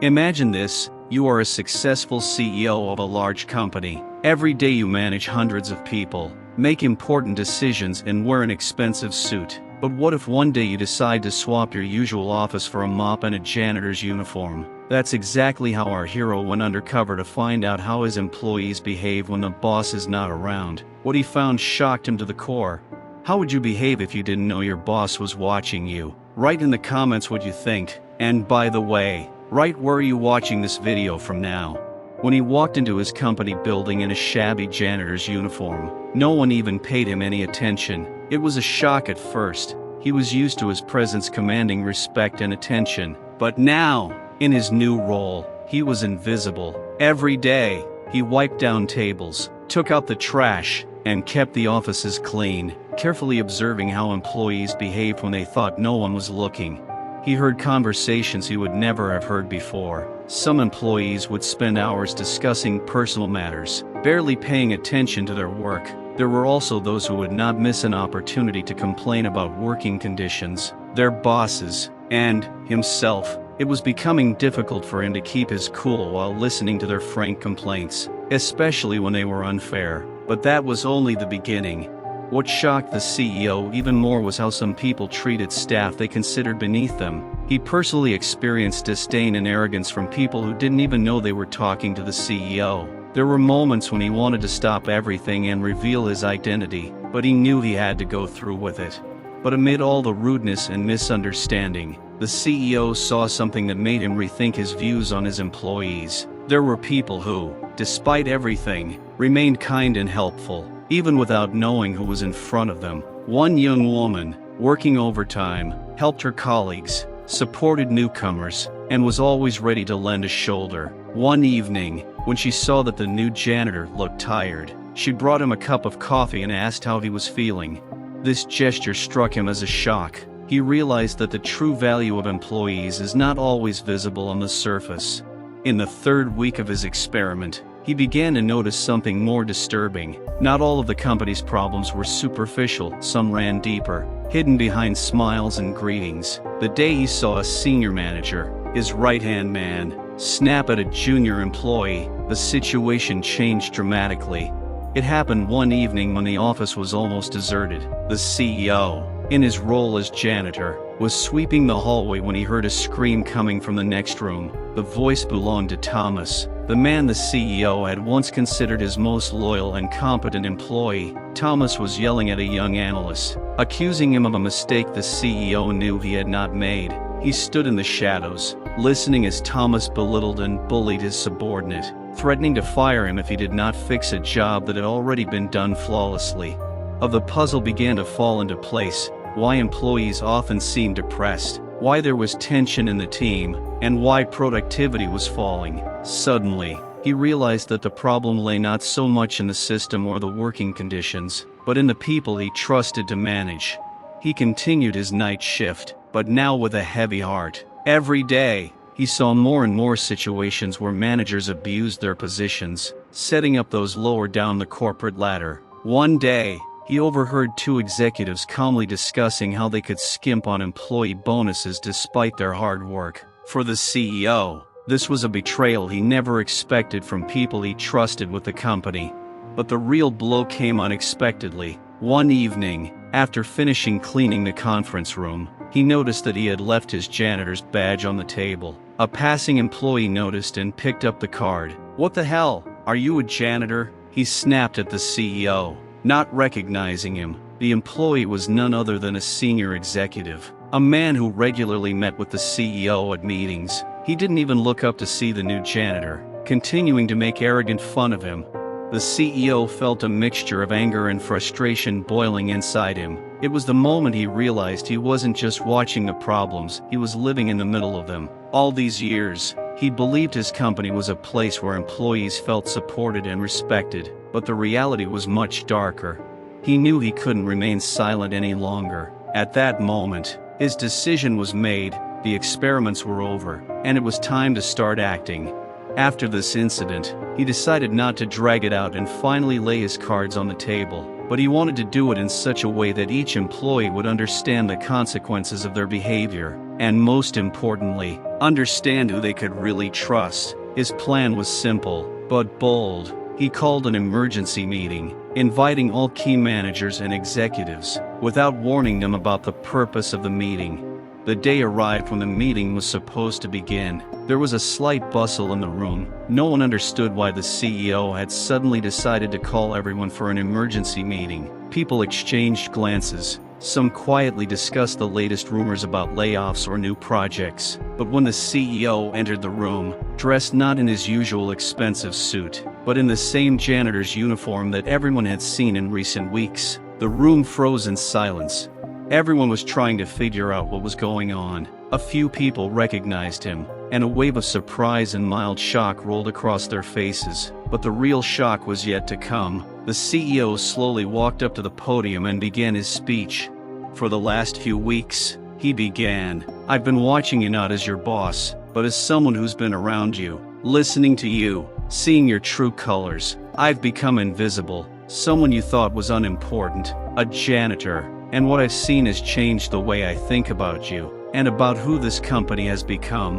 Imagine this: you are a successful CEO of a large company. Every day you manage hundreds of people, make important decisions, and wear an expensive suit. But what if one day you decide to swap your usual office for a mop and a janitor's uniform? That's exactly how our hero went undercover to find out how his employees behave when the boss is not around. What he found shocked him to the core. How would you behave if you didn't know your boss was watching you? Write in the comments what you think. And by the way, write where are you watching this video from now. When he walked into his company building in a shabby janitor's uniform, no one even paid him any attention. It was a shock at first. He was used to his presence commanding respect and attention. But now, in his new role, he was invisible. Every day, he wiped down tables, took out the trash, and kept the offices clean, carefully observing how employees behaved when they thought no one was looking. He heard conversations he would never have heard before. Some employees would spend hours discussing personal matters, barely paying attention to their work. There were also those who would not miss an opportunity to complain about working conditions, their bosses, and himself. It was becoming difficult for him to keep his cool while listening to their frank complaints, especially when they were unfair. But that was only the beginning. What shocked the CEO even more was how some people treated staff they considered beneath them. He personally experienced disdain and arrogance from people who didn't even know they were talking to the CEO. There were moments when he wanted to stop everything and reveal his identity, but he knew he had to go through with it. But amid all the rudeness and misunderstanding, the CEO saw something that made him rethink his views on his employees. There were people who, despite everything, remained kind and helpful, even without knowing who was in front of them. One young woman, working overtime, helped her colleagues, supported newcomers, and was always ready to lend a shoulder. One evening, when she saw that the new janitor looked tired, she brought him a cup of coffee and asked how he was feeling. This gesture struck him as a shock. He realized that the true value of employees is not always visible on the surface. In the third week of his experiment, he began to notice something more disturbing. Not all of the company's problems were superficial, some ran deeper, hidden behind smiles and greetings. The day he saw a senior manager, his right-hand man, snap at a junior employee, the situation changed dramatically. It happened one evening when the office was almost deserted. The CEO, in his role as janitor, was sweeping the hallway when he heard a scream coming from the next room. The voice belonged to Thomas, the man the CEO had once considered his most loyal and competent employee. Thomas was yelling at a young analyst, accusing him of a mistake the CEO knew he had not made. He stood in the shadows, listening as Thomas belittled and bullied his subordinate, threatening to fire him if he did not fix a job that had already been done flawlessly. The puzzle began to fall into place: why employees often seemed depressed, why there was tension in the team, and why productivity was falling. Suddenly, he realized that the problem lay not so much in the system or the working conditions, but in the people he trusted to manage. He continued his night shift, but now with a heavy heart. Every day, he saw more and more situations where managers abused their positions, setting up those lower down the corporate ladder. One day, he overheard two executives calmly discussing how they could skimp on employee bonuses despite their hard work. For the CEO, this was a betrayal he never expected from people he trusted with the company. But the real blow came unexpectedly. One evening, after finishing cleaning the conference room, he noticed that he had left his janitor's badge on the table. A passing employee noticed and picked up the card. "What the hell? Are you a janitor?" he snapped at the CEO. Not recognizing him, the employee was none other than a senior executive, a man who regularly met with the CEO at meetings. He didn't even look up to see the new janitor, continuing to make arrogant fun of him. The CEO felt a mixture of anger and frustration boiling inside him. It was the moment he realized he wasn't just watching the problems, he was living in the middle of them. All these years, he believed his company was a place where employees felt supported and respected, but the reality was much darker. He knew he couldn't remain silent any longer. At that moment, his decision was made, the experiments were over, and it was time to start acting. After this incident, he decided not to drag it out and finally lay his cards on the table, but he wanted to do it in such a way that each employee would understand the consequences of their behavior. and most importantly, understand who they could really trust. His plan was simple, but bold. He called an emergency meeting, inviting all key managers and executives, without warning them about the purpose of the meeting. The day arrived when the meeting was supposed to begin. There was a slight bustle in the room. No one understood why the CEO had suddenly decided to call everyone for an emergency meeting. People exchanged glances. Some quietly discussed the latest rumors about layoffs or new projects. But when the CEO entered the room, dressed not in his usual expensive suit, but in the same janitor's uniform that everyone had seen in recent weeks, the room froze in silence. Everyone was trying to figure out what was going on. A few people recognized him, and a wave of surprise and mild shock rolled across their faces. But the real shock was yet to come. The CEO slowly walked up to the podium and began his speech. For the last few weeks, he began, I've been watching you not as your boss, but as someone who's been around you, listening to you, seeing your true colors. I've become invisible, someone you thought was unimportant, a janitor. And what I've seen has changed the way I think about you, and about who this company has become.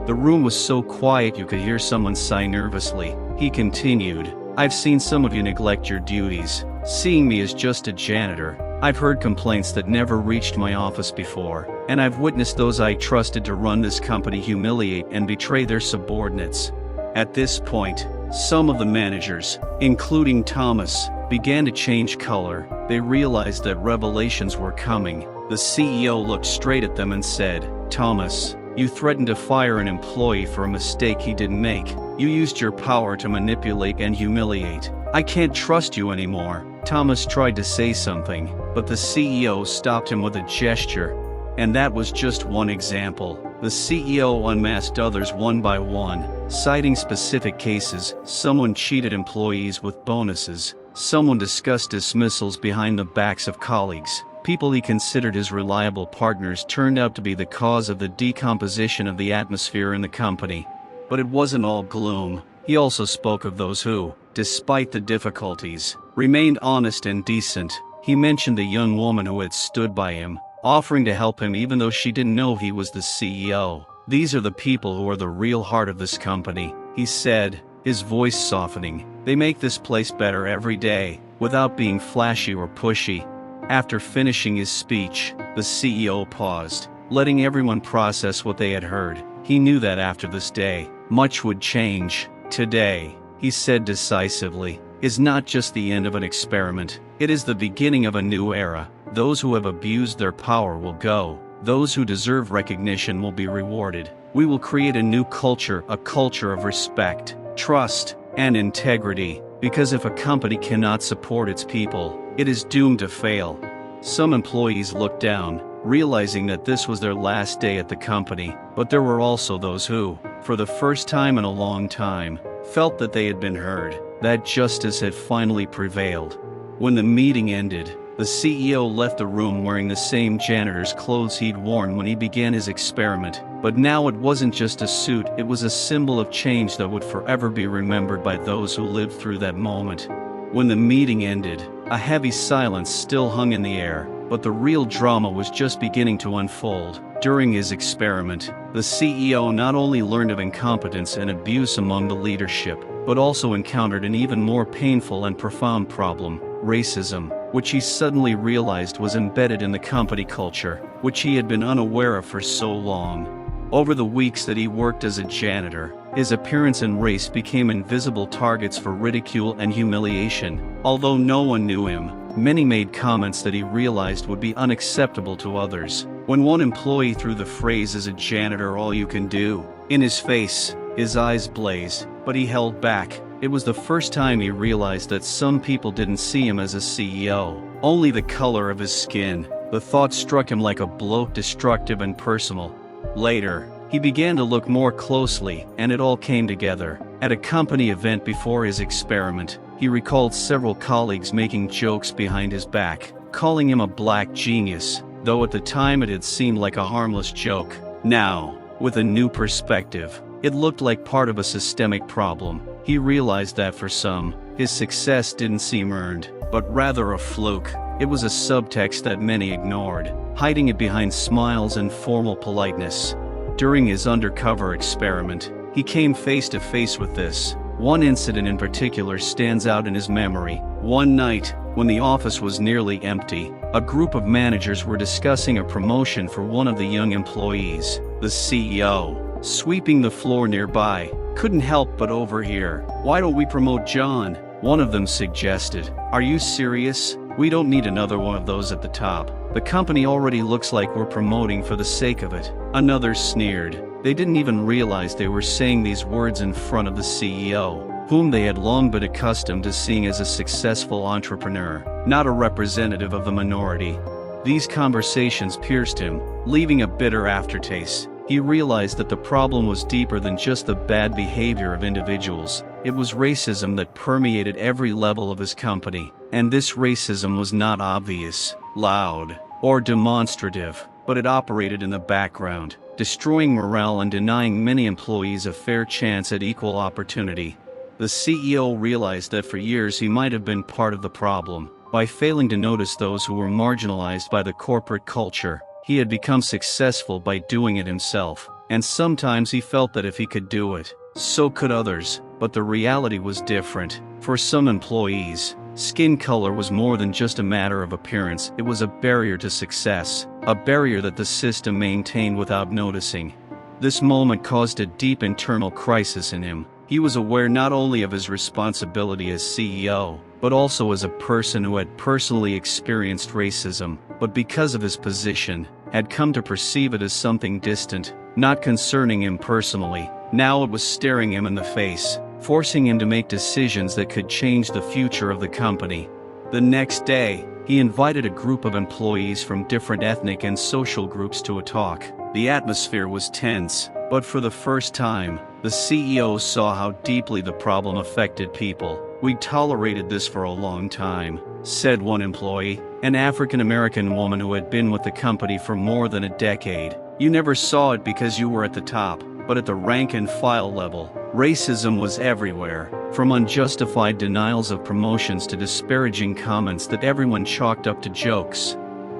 The room was so quiet you could hear someone sigh nervously. He continued, I've seen some of you neglect your duties, seeing me as just a janitor. I've heard complaints that never reached my office before, and I've witnessed those I trusted to run this company humiliate and betray their subordinates. At this point, some of the managers, including Thomas, began to change color. They realized that revelations were coming. The CEO looked straight at them and said, Thomas, you threatened to fire an employee for a mistake he didn't make. You used your power to manipulate and humiliate. I can't trust you anymore. Thomas tried to say something, but the CEO stopped him with a gesture. And that was just one example. The CEO unmasked others one by one, citing specific cases. Someone cheated employees with bonuses. Someone discussed dismissals behind the backs of colleagues. People he considered his reliable partners turned out to be the cause of the decomposition of the atmosphere in the company. But it wasn't all gloom. He also spoke of those who, despite the difficulties, remained honest and decent. He mentioned the young woman who had stood by him, offering to help him even though she didn't know he was the CEO. These are the people who are the real heart of this company, he said, his voice softening. They make this place better every day, without being flashy or pushy. After finishing his speech, the CEO paused, letting everyone process what they had heard. He knew that after this day, much would change. Today, he said decisively, is not just the end of an experiment. It is the beginning of a new era. Those who have abused their power will go. Those who deserve recognition will be rewarded. We will create a new culture, a culture of respect, trust, and integrity. Because if a company cannot support its people, it is doomed to fail. Some employees looked down, realizing that this was their last day at the company, but there were also those who, for the first time in a long time, felt that they had been heard, that justice had finally prevailed. When the meeting ended, the CEO left the room wearing the same janitor's clothes he'd worn when he began his experiment. But now it wasn't just a suit, it was a symbol of change that would forever be remembered by those who lived through that moment. When the meeting ended, a heavy silence still hung in the air, but the real drama was just beginning to unfold. During his experiment, the CEO not only learned of incompetence and abuse among the leadership, but also encountered an even more painful and profound problem, racism, which he suddenly realized was embedded in the company culture, which he had been unaware of for so long. Over the weeks that he worked as a janitor, his appearance and race became invisible targets for ridicule and humiliation. Although no one knew him, many made comments that he realized would be unacceptable to others. When one employee threw the phrase "as a janitor all you can do" in his face, his eyes blazed, but he held back. It was the first time he realized that some people didn't see him as a CEO, only the color of his skin. The thought struck him like a blow, destructive and personal. Later, he began to look more closely, and it all came together. At a company event before his experiment, he recalled several colleagues making jokes behind his back, calling him a black genius, though at the time it had seemed like a harmless joke. Now, with a new perspective, it looked like part of a systemic problem. He realized that for some, his success didn't seem earned, but rather a fluke. It was a subtext that many ignored, hiding it behind smiles and formal politeness. During his undercover experiment, he came face to face with this. One incident in particular stands out in his memory. One night, when the office was nearly empty, a group of managers were discussing a promotion for one of the young employees. The CEO, sweeping the floor nearby, couldn't help but overhear. "Why don't we promote John?" one of them suggested. "Are you serious? We don't need another one of those at the top. The company already looks like we're promoting for the sake of it." Another sneered. They didn't even realize they were saying these words in front of the CEO, whom they had long been accustomed to seeing as a successful entrepreneur, not a representative of the minority. These conversations pierced him, leaving a bitter aftertaste. He realized that the problem was deeper than just the bad behavior of individuals. It was racism that permeated every level of his company, and this racism was not obvious, loud, or demonstrative, but it operated in the background, destroying morale and denying many employees a fair chance at equal opportunity. The CEO realized that for years he might have been part of the problem. By failing to notice those who were marginalized by the corporate culture, he had become successful by doing it himself, and sometimes he felt that if he could do it, so could others. But the reality was different. For some employees, skin color was more than just a matter of appearance. It was a barrier to success, a barrier that the system maintained without noticing. This moment caused a deep internal crisis in him. He was aware not only of his responsibility as CEO, but also as a person who had personally experienced racism, but because of his position, had come to perceive it as something distant, not concerning him personally. Now it was staring him in the face, forcing him to make decisions that could change the future of the company. The next day, he invited a group of employees from different ethnic and social groups to a talk. The atmosphere was tense, but for the first time, the CEO saw how deeply the problem affected people. "We tolerated this for a long time," said one employee, an African-American woman who had been with the company for more than a decade. "You never saw it because you were at the top, but at the rank-and-file level, racism was everywhere, from unjustified denials of promotions to disparaging comments that everyone chalked up to jokes."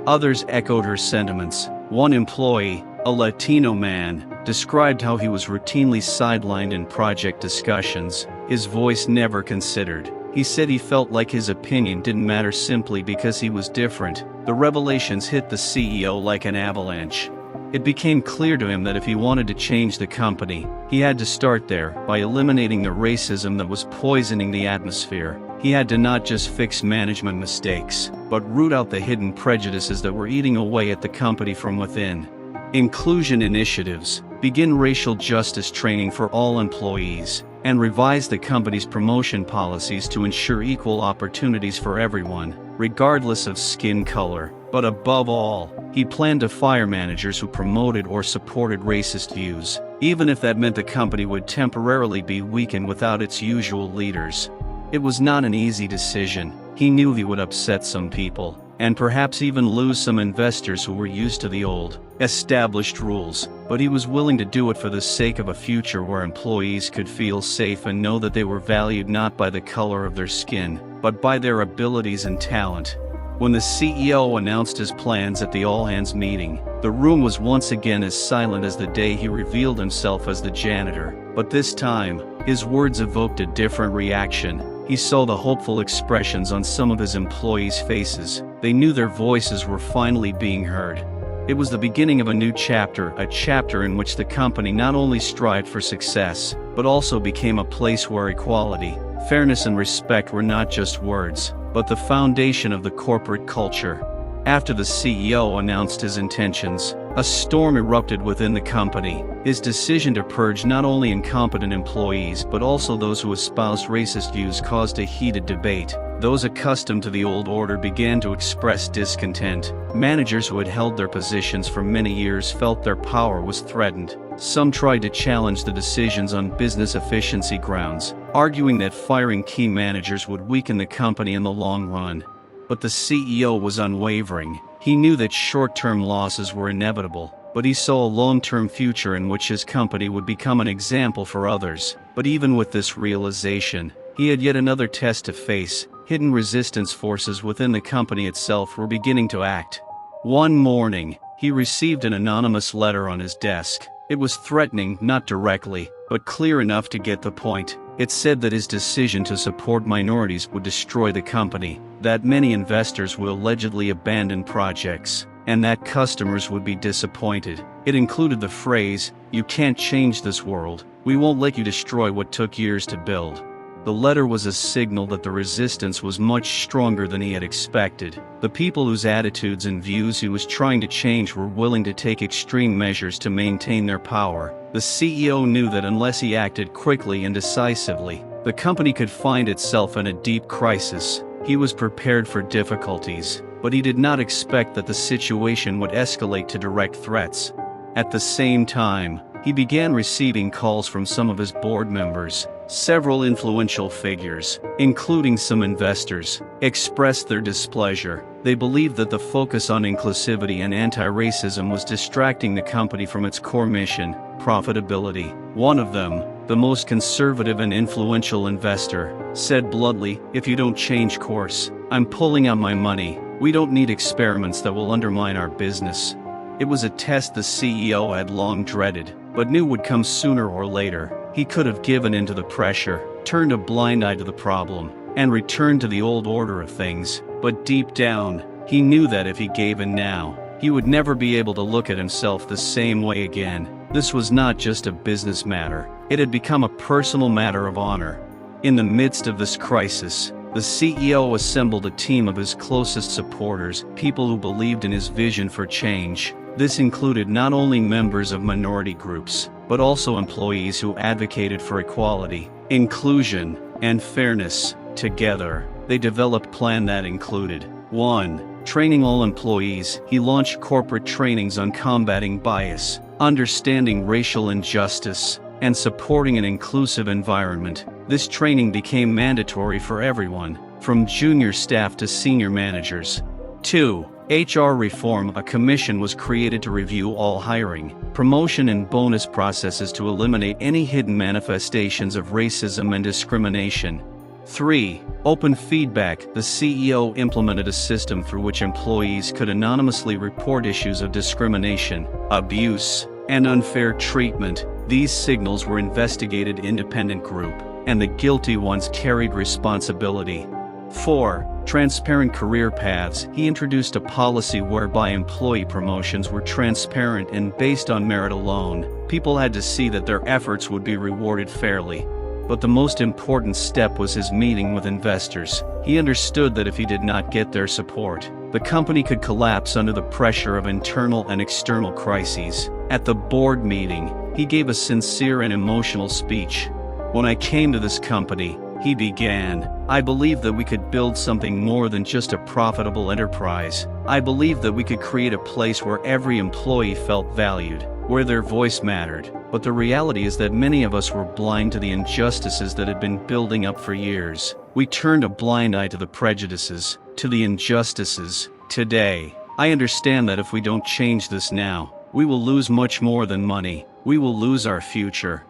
Others echoed her sentiments. One employee, a Latino man, described how he was routinely sidelined in project discussions, his voice never considered. He said he felt like his opinion didn't matter simply because he was different. The revelations hit the CEO like an avalanche. It became clear to him that if he wanted to change the company, he had to start there, by eliminating the racism that was poisoning the atmosphere. He had to not just fix management mistakes, but root out the hidden prejudices that were eating away at the company from within. Inclusion initiatives, begin racial justice training for all employees, and revise the company's promotion policies to ensure equal opportunities for everyone, regardless of skin color. But above all, he planned to fire managers who promoted or supported racist views, even if that meant the company would temporarily be weakened without its usual leaders. It was not an easy decision. He knew he would upset some people, and perhaps even lose some investors who were used to the old, established rules, but he was willing to do it for the sake of a future where employees could feel safe and know that they were valued not by the color of their skin, but by their abilities and talent. When the CEO announced his plans at the all-hands meeting, the room was once again as silent as the day he revealed himself as the janitor. But this time, his words evoked a different reaction. He saw the hopeful expressions on some of his employees' faces. They knew their voices were finally being heard. It was the beginning of a new chapter, a chapter in which the company not only strived for success, but also became a place where equality, fairness and respect were not just words, but the foundation of the corporate culture. After the CEO announced his intentions, a storm erupted within the company. His decision to purge not only incompetent employees but also those who espoused racist views caused a heated debate. Those accustomed to the old order began to express discontent. Managers who had held their positions for many years felt their power was threatened. Some tried to challenge the decisions on business efficiency grounds, arguing that firing key managers would weaken the company in the long run. But the CEO was unwavering. He knew that short-term losses were inevitable, but he saw a long-term future in which his company would become an example for others. But even with this realization, He had yet another test to face. Hidden resistance forces within the company itself were beginning to act. One morning, he received an anonymous letter on his desk. It was threatening, not directly, but clear enough to get the point. It said that his decision to support minorities would destroy the company, that many investors would allegedly abandon projects, and that customers would be disappointed. It included the phrase, "You can't change this world. We won't let you destroy what took years to build." The letter was a signal that the resistance was much stronger than he had expected. The people whose attitudes and views he was trying to change were willing to take extreme measures to maintain their power. The CEO knew that unless he acted quickly and decisively, the company could find itself in a deep crisis. He was prepared for difficulties, but he did not expect that the situation would escalate to direct threats. At the same time, he began receiving calls from some of his board members. Several influential figures, including some investors, expressed their displeasure. They believed that the focus on inclusivity and anti-racism was distracting the company from its core mission, profitability. One of them, the most conservative and influential investor, said bluntly, "If you don't change course, I'm pulling out my money. We don't need experiments that will undermine our business." It was a test the CEO had long dreaded, but knew would come sooner or later. He could have given in to the pressure, turned a blind eye to the problem, and returned to the old order of things, but deep down, he knew that if he gave in now, he would never be able to look at himself the same way again. This was not just a business matter, it had become a personal matter of honor. In the midst of this crisis, the CEO assembled a team of his closest supporters, people who believed in his vision for change. This included not only members of minority groups, but also employees who advocated for equality, inclusion, and fairness. Together, they developed a plan that included 1. Training all employees. He launched corporate trainings on combating bias, understanding racial injustice, and supporting an inclusive environment. This training became mandatory for everyone, from junior staff to senior managers. 2. HR reform. A commission was created to review all hiring, promotion and bonus processes to eliminate any hidden manifestations of racism and discrimination. 3. Open feedback. The CEO implemented a system through which employees could anonymously report issues of discrimination, abuse, and unfair treatment. These signals were investigated independent group, and the guilty ones carried responsibility. 4. Transparent career paths. He introduced a policy whereby employee promotions were transparent and based on merit alone. People had to see that their efforts would be rewarded fairly. But the most important step was his meeting with investors. He understood that if he did not get their support, the company could collapse under the pressure of internal and external crises. At the board meeting, he gave a sincere and emotional speech. "When I came to this company," he began, "I believed that we could build something more than just a profitable enterprise. I believed that we could create a place where every employee felt valued, where their voice mattered. But the reality is that many of us were blind to the injustices that had been building up for years. We turned a blind eye to the prejudices, to the injustices. Today, I understand that if we don't change this now, we will lose much more than money. We will lose our future."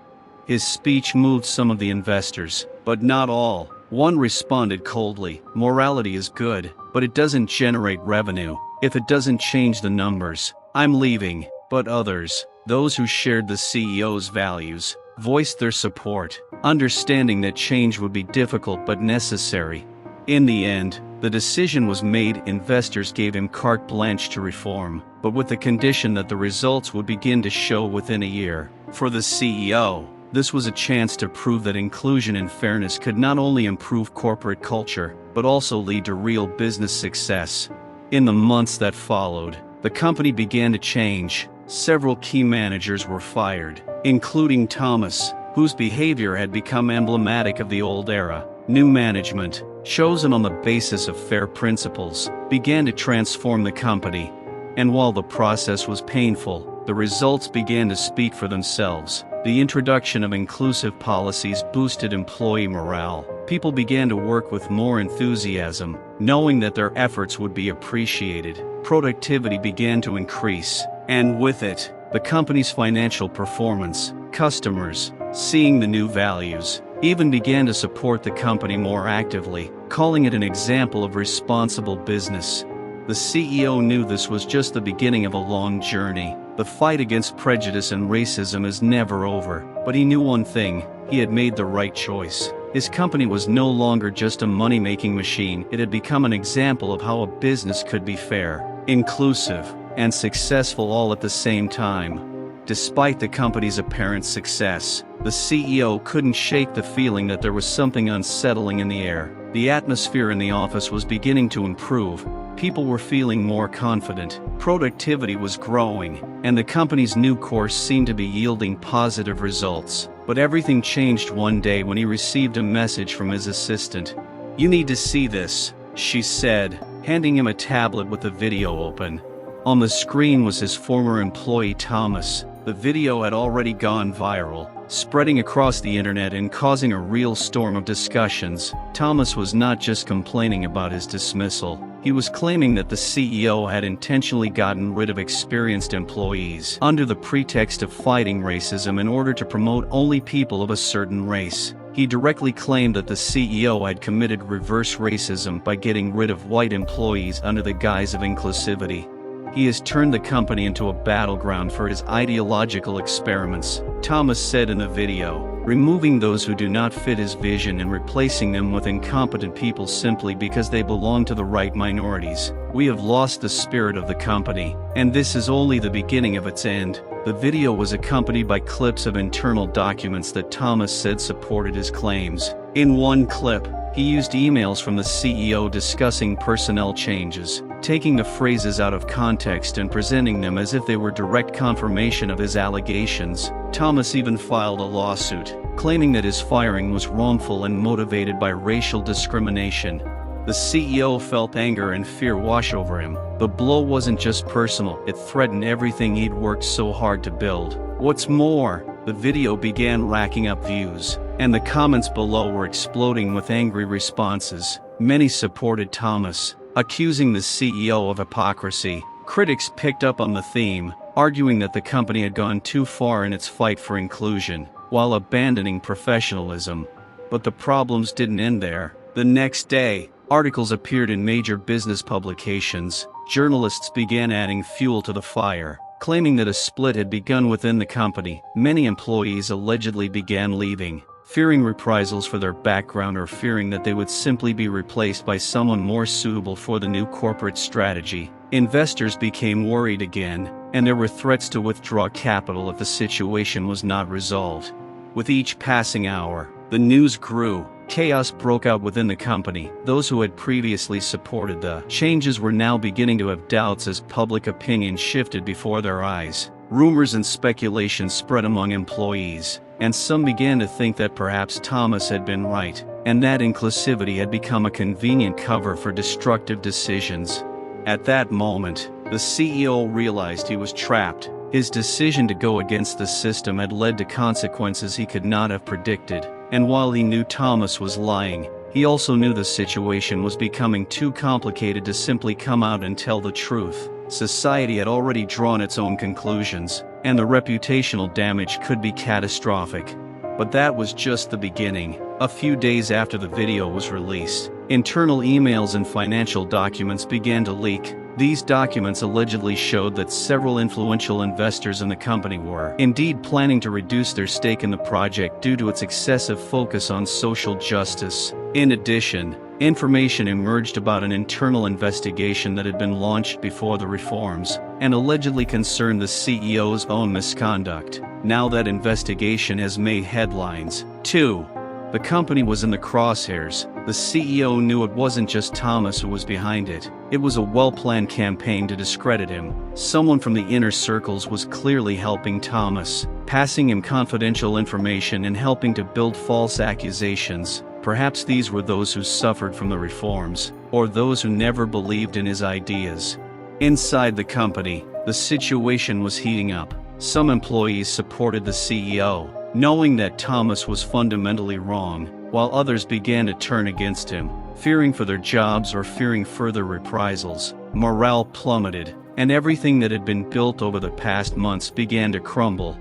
His speech moved some of the investors, but not all. One responded coldly, "Morality is good, but it doesn't generate revenue. If it doesn't change the numbers, I'm leaving." But others, those who shared the CEO's values, voiced their support, understanding that change would be difficult but necessary. In the end, the decision was made. Investors gave him carte blanche to reform, but with the condition that the results would begin to show within a year. For the CEO, this was a chance to prove that inclusion and fairness could not only improve corporate culture, but also lead to real business success. In the months that followed, the company began to change. Several key managers were fired, including Thomas, whose behavior had become emblematic of the old era. New management, chosen on the basis of fair principles, began to transform the company. And while the process was painful, the results began to speak for themselves. The introduction of inclusive policies boosted employee morale. People began to work with more enthusiasm, knowing that their efforts would be appreciated. Productivity began to increase, and with it, the company's financial performance. Customers, seeing the new values, He even began to support the company more actively, calling it an example of responsible business. The CEO knew this was just the beginning of a long journey. The fight against prejudice and racism is never over, but he knew one thing: he had made the right choice. His company was no longer just a money-making machine, it had become an example of how a business could be fair, inclusive, and successful all at the same time. Despite the company's apparent success, the CEO couldn't shake the feeling that there was something unsettling in the air. The atmosphere in the office was beginning to improve. People were feeling more confident, productivity was growing, and the company's new course seemed to be yielding positive results. But everything changed one day when he received a message from his assistant. "You need to see this," she said, handing him a tablet with the video open. On the screen was his former employee Thomas. The video had already gone viral, spreading across the internet and causing a real storm of discussions. Thomas was not just complaining about his dismissal. He was claiming that the CEO had intentionally gotten rid of experienced employees under the pretext of fighting racism in order to promote only people of a certain race. He directly claimed that the CEO had committed reverse racism by getting rid of white employees under the guise of inclusivity. He has turned the company into a battleground for his ideological experiments, Thomas said in the video, removing those who do not fit his vision and replacing them with incompetent people simply because they belong to the right minorities. "We have lost the spirit of the company, and this is only the beginning of its end." The video was accompanied by clips of internal documents that Thomas said supported his claims. In one clip, he used emails from the CEO discussing personnel changes, taking the phrases out of context and presenting them as if they were direct confirmation of his allegations. Thomas even filed a lawsuit, claiming that his firing was wrongful and motivated by racial discrimination. The CEO felt anger and fear wash over him. The blow wasn't just personal, it threatened everything he'd worked so hard to build. What's more, the video began racking up views, and the comments below were exploding with angry responses. Many supported Thomas, accusing the CEO of hypocrisy. Critics picked up on the theme, arguing that the company had gone too far in its fight for inclusion, while abandoning professionalism. But the problems didn't end there. The next day, articles appeared in major business publications. Journalists began adding fuel to the fire, claiming that a split had begun within the company. Many employees allegedly began leaving, fearing reprisals for their background or fearing that they would simply be replaced by someone more suitable for the new corporate strategy. Investors became worried again, and there were threats to withdraw capital if the situation was not resolved. With each passing hour, the news grew. Chaos broke out within the company. Those who had previously supported the changes were now beginning to have doubts as public opinion shifted before their eyes. Rumors and speculation spread among employees, and some began to think that perhaps Thomas had been right, and that inclusivity had become a convenient cover for destructive decisions. At that moment, the CEO realized he was trapped. His decision to go against the system had led to consequences he could not have predicted. And while he knew Thomas was lying, he also knew the situation was becoming too complicated to simply come out and tell the truth. Society had already drawn its own conclusions, and the reputational damage could be catastrophic. But that was just the beginning. A few days after the video was released, internal emails and financial documents began to leak. These documents allegedly showed that several influential investors in the company were indeed planning to reduce their stake in the project due to its excessive focus on social justice. In addition, information emerged about an internal investigation that had been launched before the reforms, and allegedly concerned the CEO's own misconduct. Now that investigation has made headlines, too. The company was in the crosshairs. The CEO knew it wasn't just Thomas who was behind it. It was a well-planned campaign to discredit him. Someone from the inner circles was clearly helping Thomas, passing him confidential information and helping to build false accusations. Perhaps these were those who suffered from the reforms, or those who never believed in his ideas. Inside the company, the situation was heating up. Some employees supported the CEO, knowing that Thomas was fundamentally wrong, while others began to turn against him, fearing for their jobs or fearing further reprisals. Morale plummeted, and everything that had been built over the past months began to crumble.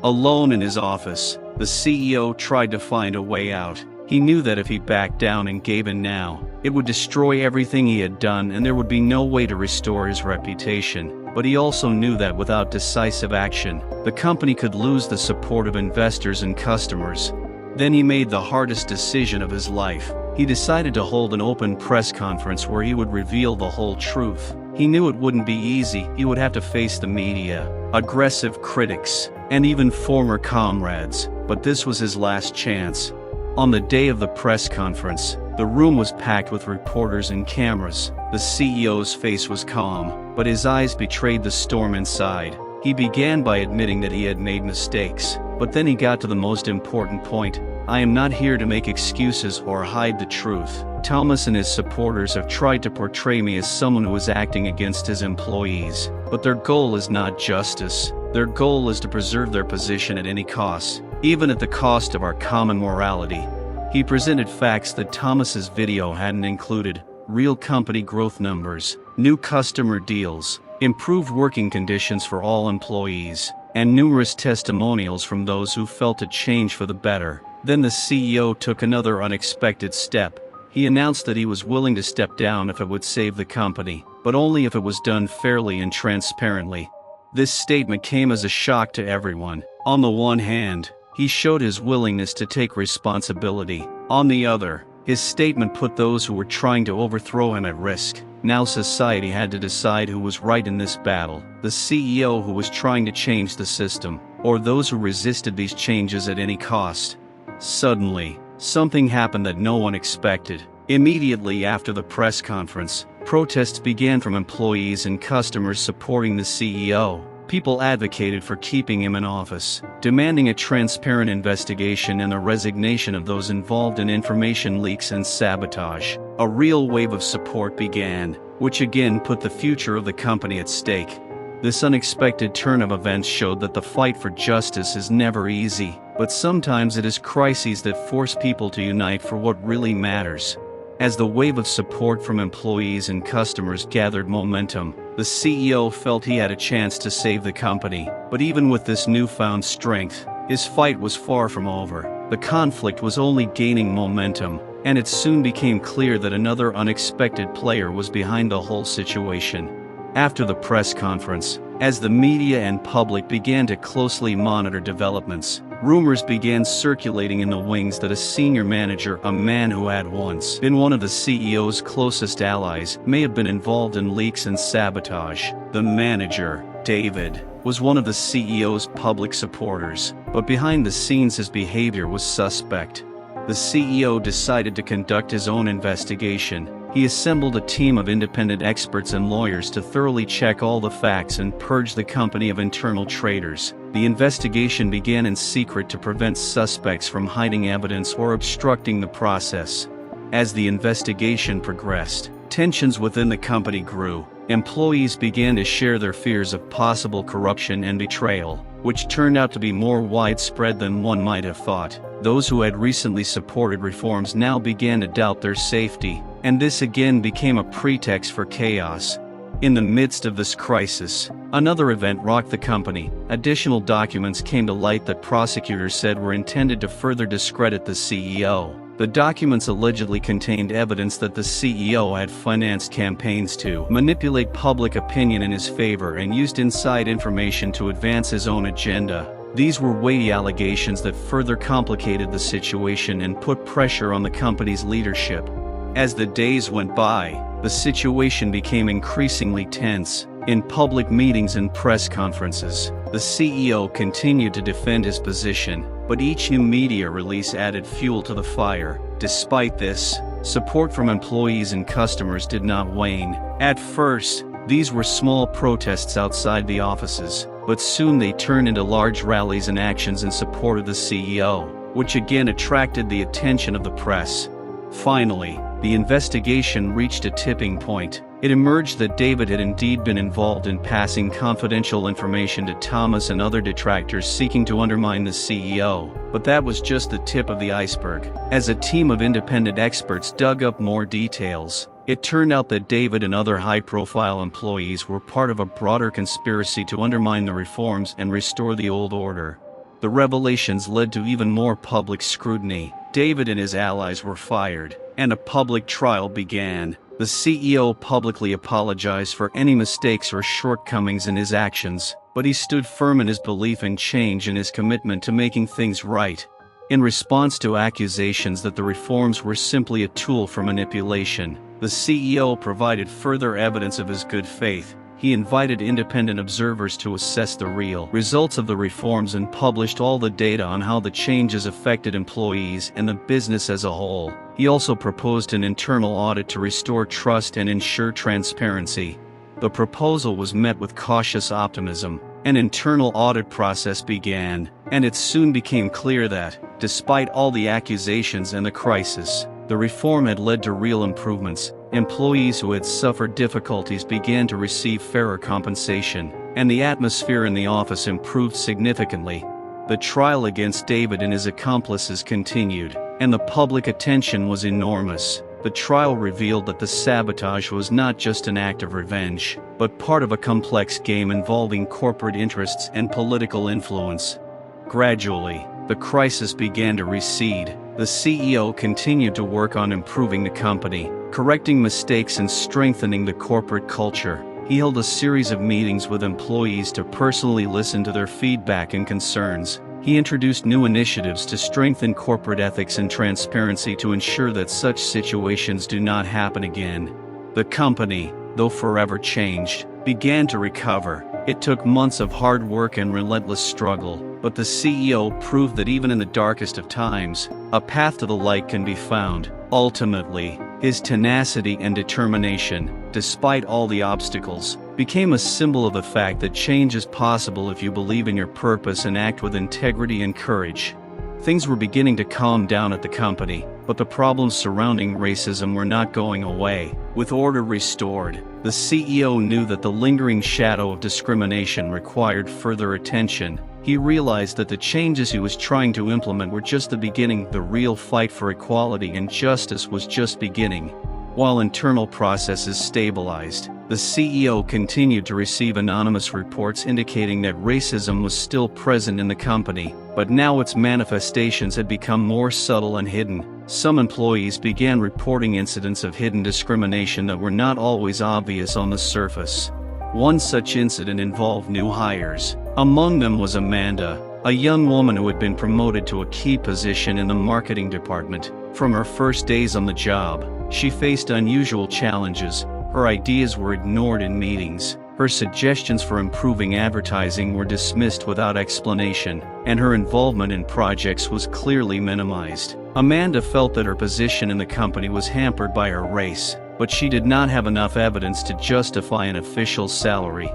Alone in his office, The CEO tried to find a way out. He knew that if he backed down and gave in now, it would destroy everything he had done and there would be no way to restore his reputation. But he also knew that without decisive action, the company could lose the support of investors and customers. Then he made the hardest decision of his life. He decided to hold an open press conference where he would reveal the whole truth. He knew it wouldn't be easy. He would have to face the media, aggressive critics, and even former comrades. But this was his last chance. On the day of the press conference, the room was packed with reporters and cameras. The CEO's face was calm, but his eyes betrayed the storm inside. He began by admitting that he had made mistakes, but then he got to the most important point. I am not here to make excuses or hide the truth. Thomas and his supporters have tried to portray me as someone who is acting against his employees, but their goal is not justice. Their goal is to preserve their position at any cost, even at the cost of our common morality. He presented facts that Thomas's video hadn't included: real company growth numbers, new customer deals, improved working conditions for all employees, and numerous testimonials from those who felt a change for the better. Then the CEO took another unexpected step. He announced that he was willing to step down if it would save the company, but only if it was done fairly and transparently. This statement came as a shock to everyone. On the one hand, he showed his willingness to take responsibility. On the other, his statement put those who were trying to overthrow him at risk. Now society had to decide who was right in this battle: the CEO who was trying to change the system, or those who resisted these changes at any cost. Suddenly, something happened that no one expected. Immediately after the press conference, protests began from employees and customers supporting the CEO. People advocated for keeping him in office, demanding a transparent investigation and the resignation of those involved in information leaks and sabotage. A real wave of support began, which again put the future of the company at stake. This unexpected turn of events showed that the fight for justice is never easy, but sometimes it is crises that force people to unite for what really matters. As the wave of support from employees and customers gathered momentum, the CEO felt he had a chance to save the company. But even with this newfound strength, his fight was far from over. The conflict was only gaining momentum, and it soon became clear that another unexpected player was behind the whole situation. After the press conference, as the media and public began to closely monitor developments, rumors began circulating in the wings that a senior manager, a man who had once been one of the CEO's closest allies, may have been involved in leaks and sabotage. The manager, David, was one of the CEO's public supporters, but behind the scenes his behavior was suspect. The CEO decided to conduct his own investigation. He assembled a team of independent experts and lawyers to thoroughly check all the facts and purge the company of internal traitors. The investigation began in secret to prevent suspects from hiding evidence or obstructing the process. As the investigation progressed, tensions within the company grew. Employees began to share their fears of possible corruption and betrayal, which turned out to be more widespread than one might have thought. Those who had recently supported reforms now began to doubt their safety, and this again became a pretext for chaos. In the midst of this crisis, another event rocked the company. Additional documents came to light that prosecutors said were intended to further discredit the CEO. The documents allegedly contained evidence that the CEO had financed campaigns to manipulate public opinion in his favor and used inside information to advance his own agenda. These were weighty allegations that further complicated the situation and put pressure on the company's leadership. As the days went by, the situation became increasingly tense. In public meetings and press conferences, the CEO continued to defend his position, but each new media release added fuel to the fire. Despite this, support from employees and customers did not wane. At first, these were small protests outside the offices, but soon they turned into large rallies and actions in support of the CEO, which again attracted the attention of the press. Finally, the investigation reached a tipping point. It emerged that David had indeed been involved in passing confidential information to Thomas and other detractors seeking to undermine the CEO. But that was just the tip of the iceberg. As a team of independent experts dug up more details, it turned out that David and other high-profile employees were part of a broader conspiracy to undermine the reforms and restore the old order. The revelations led to even more public scrutiny. David and his allies were fired, and a public trial began. The CEO publicly apologized for any mistakes or shortcomings in his actions, but he stood firm in his belief in change and his commitment to making things right. In response to accusations that the reforms were simply a tool for manipulation, the CEO provided further evidence of his good faith. He invited independent observers to assess the real results of the reforms and published all the data on how the changes affected employees and the business as a whole. He also proposed an internal audit to restore trust and ensure transparency. The proposal was met with cautious optimism. An internal audit process began, and it soon became clear that, despite all the accusations and the crisis, the reform had led to real improvements. Employees who had suffered difficulties began to receive fairer compensation, and the atmosphere in the office improved significantly. The trial against David and his accomplices continued, and the public attention was enormous. The trial revealed that the sabotage was not just an act of revenge, but part of a complex game involving corporate interests and political influence. Gradually, the crisis began to recede. The CEO continued to work on improving the company, correcting mistakes and strengthening the corporate culture. He held a series of meetings with employees to personally listen to their feedback and concerns. He introduced new initiatives to strengthen corporate ethics and transparency to ensure that such situations do not happen again. The company, though forever changed, began to recover. It took months of hard work and relentless struggle, but the CEO proved that even in the darkest of times, a path to the light can be found. Ultimately, his tenacity and determination, despite all the obstacles, became a symbol of the fact that change is possible if you believe in your purpose and act with integrity and courage. Things were beginning to calm down at the company, but the problems surrounding racism were not going away. With order restored, the CEO knew that the lingering shadow of discrimination required further attention. He realized that the changes he was trying to implement were just the beginning. The real fight for equality and justice was just beginning. While internal processes stabilized, the CEO continued to receive anonymous reports indicating that racism was still present in the company, but now its manifestations had become more subtle and hidden. Some employees began reporting incidents of hidden discrimination that were not always obvious on the surface. One such incident involved new hires. Among them was Amanda, a young woman who had been promoted to a key position in the marketing department. From her first days on the job, she faced unusual challenges. Her ideas were ignored in meetings. Her suggestions for improving advertising were dismissed without explanation, and her involvement in projects was clearly minimized. Amanda felt that her position in the company was hampered by her race, but she did not have enough evidence to justify an official salary.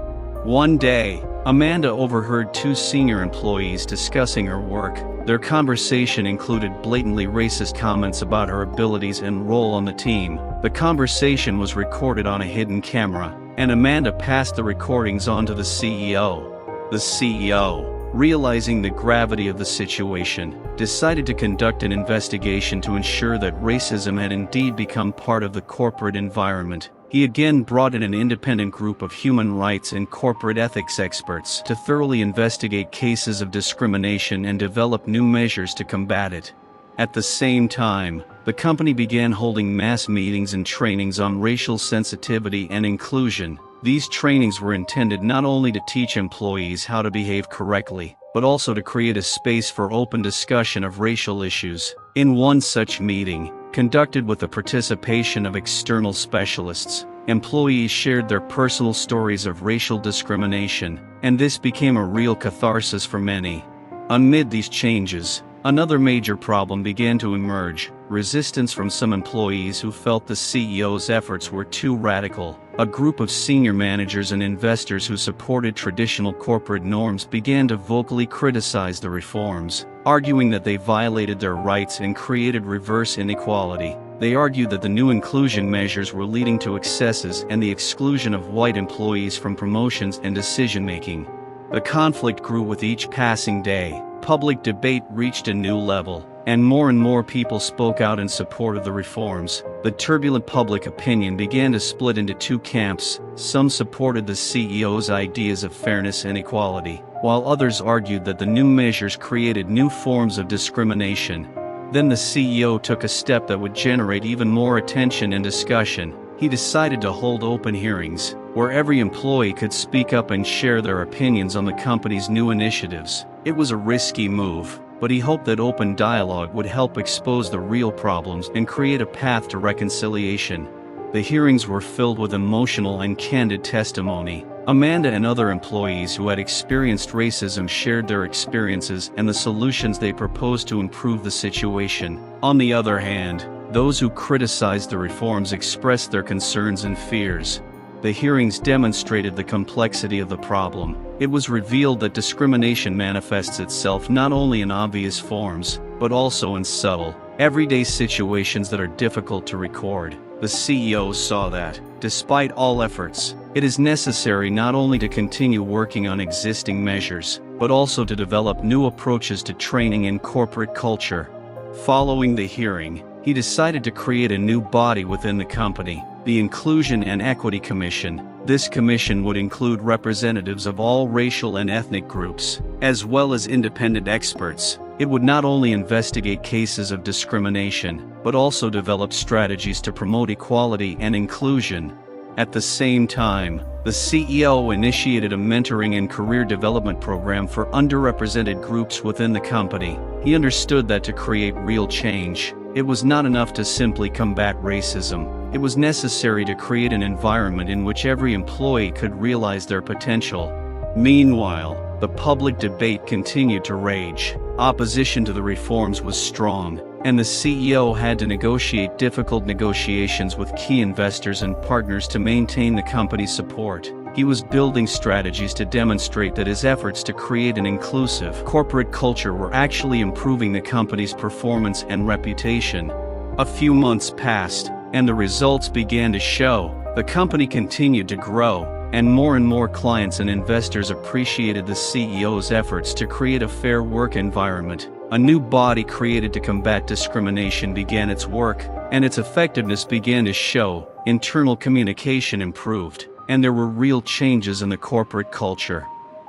One day, Amanda overheard two senior employees discussing her work. Their conversation included blatantly racist comments about her abilities and role on the team. The conversation was recorded on a hidden camera, and Amanda passed the recordings on to the CEO. The CEO, realizing the gravity of the situation, decided to conduct an investigation to ensure that racism had indeed become part of the corporate environment. He again brought in an independent group of human rights and corporate ethics experts to thoroughly investigate cases of discrimination and develop new measures to combat it. At the same time, the company began holding mass meetings and trainings on racial sensitivity and inclusion. These trainings were intended not only to teach employees how to behave correctly, but also to create a space for open discussion of racial issues. In one such meeting, conducted with the participation of external specialists, employees shared their personal stories of racial discrimination, and this became a real catharsis for many. Amid these changes, another major problem began to emerge: resistance from some employees who felt the CEO's efforts were too radical. A group of senior managers and investors who supported traditional corporate norms began to vocally criticize the reforms, arguing that they violated their rights and created reverse inequality. They argued that the new inclusion measures were leading to excesses and the exclusion of white employees from promotions and decision-making. The conflict grew with each passing day. Public debate reached a new level, and more people spoke out in support of the reforms. The turbulent public opinion began to split into two camps. Some supported the CEO's ideas of fairness and equality, while others argued that the new measures created new forms of discrimination. Then the CEO took a step that would generate even more attention and discussion. He decided to hold open hearings, where every employee could speak up and share their opinions on the company's new initiatives. It was a risky move, but he hoped that open dialogue would help expose the real problems and create a path to reconciliation. The hearings were filled with emotional and candid testimony. Amanda and other employees who had experienced racism shared their experiences and the solutions they proposed to improve the situation. On the other hand, those who criticized the reforms expressed their concerns and fears. The hearings demonstrated the complexity of the problem. It was revealed that discrimination manifests itself not only in obvious forms, but also in subtle, everyday situations that are difficult to record. The CEO saw that, despite all efforts, it is necessary not only to continue working on existing measures, but also to develop new approaches to training in corporate culture. Following the hearing, he decided to create a new body within the company, the Inclusion and Equity Commission. This commission would include representatives of all racial and ethnic groups, as well as independent experts. It would not only investigate cases of discrimination, but also develop strategies to promote equality and inclusion. At the same time, the CEO initiated a mentoring and career development program for underrepresented groups within the company. He understood that to create real change, it was not enough to simply combat racism. It was necessary to create an environment in which every employee could realize their potential. Meanwhile, the public debate continued to rage. Opposition to the reforms was strong, and the CEO had to negotiate difficult negotiations with key investors and partners to maintain the company's support. He was building strategies to demonstrate that his efforts to create an inclusive corporate culture were actually improving the company's performance and reputation. A few months passed, and the results began to show. The company continued to grow, and more clients and investors appreciated the CEO's efforts to create a fair work environment. A new body created to combat discrimination began its work, and its effectiveness began to show. Internal communication improved, and there were real changes in the corporate culture.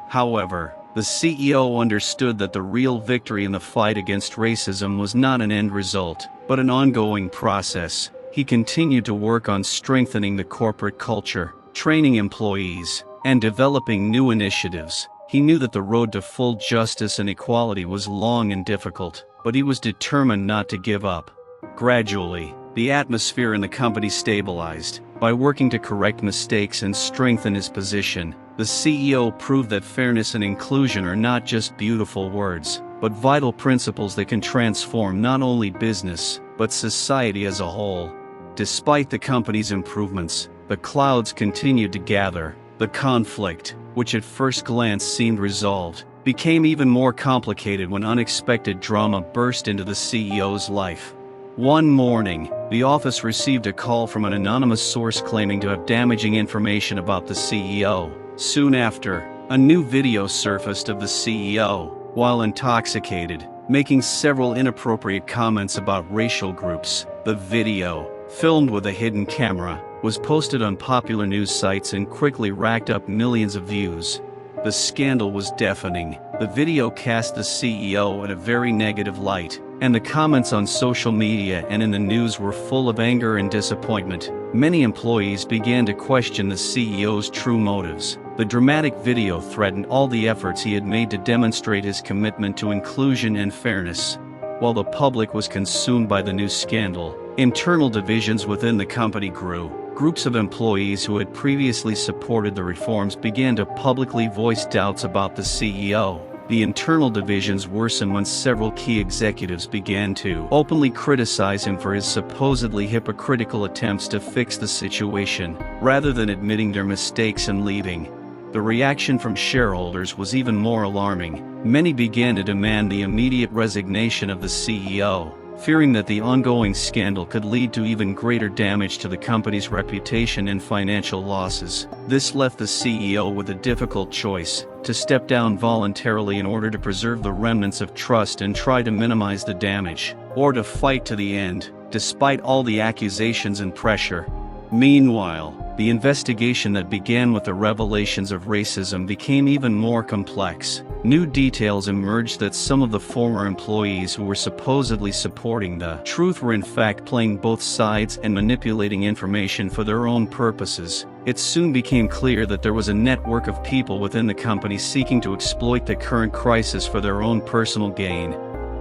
However, the CEO understood that the real victory in the fight against racism was not an end result, but an ongoing process. He continued to work on strengthening the corporate culture, training employees, and developing new initiatives. He knew that the road to full justice and equality was long and difficult, but he was determined not to give up. Gradually, the atmosphere in the company stabilized. By working to correct mistakes and strengthen his position, the CEO proved that fairness and inclusion are not just beautiful words, but vital principles that can transform not only business, but society as a whole. Despite the company's improvements, the clouds continued to gather. The conflict, which at first glance seemed resolved, became even more complicated when unexpected drama burst into the CEO's life. One morning, the office received a call from an anonymous source claiming to have damaging information about the CEO. Soon after, a new video surfaced of the CEO, while intoxicated, making several inappropriate comments about racial groups. The video, filmed with a hidden camera, was posted on popular news sites and quickly racked up millions of views. The scandal was deafening. The video cast the CEO in a very negative light, and the comments on social media and in the news were full of anger and disappointment. Many employees began to question the CEO's true motives. The dramatic video threatened all the efforts he had made to demonstrate his commitment to inclusion and fairness. While the public was consumed by the new scandal, internal divisions within the company grew. Groups of employees who had previously supported the reforms began to publicly voice doubts about the CEO. The internal divisions worsened when several key executives began to openly criticize him for his supposedly hypocritical attempts to fix the situation, rather than admitting their mistakes and leaving. The reaction from shareholders was even more alarming. Many began to demand the immediate resignation of the CEO, fearing that the ongoing scandal could lead to even greater damage to the company's reputation and financial losses. This left the CEO with a difficult choice: to step down voluntarily in order to preserve the remnants of trust and try to minimize the damage, or to fight to the end, despite all the accusations and pressure. Meanwhile, The investigation that began with the revelations of racism became even more complex. New details emerged that some of the former employees who were supposedly supporting the truth were in fact playing both sides and manipulating information for their own purposes. It soon became clear that there was a network of people within the company seeking to exploit the current crisis for their own personal gain.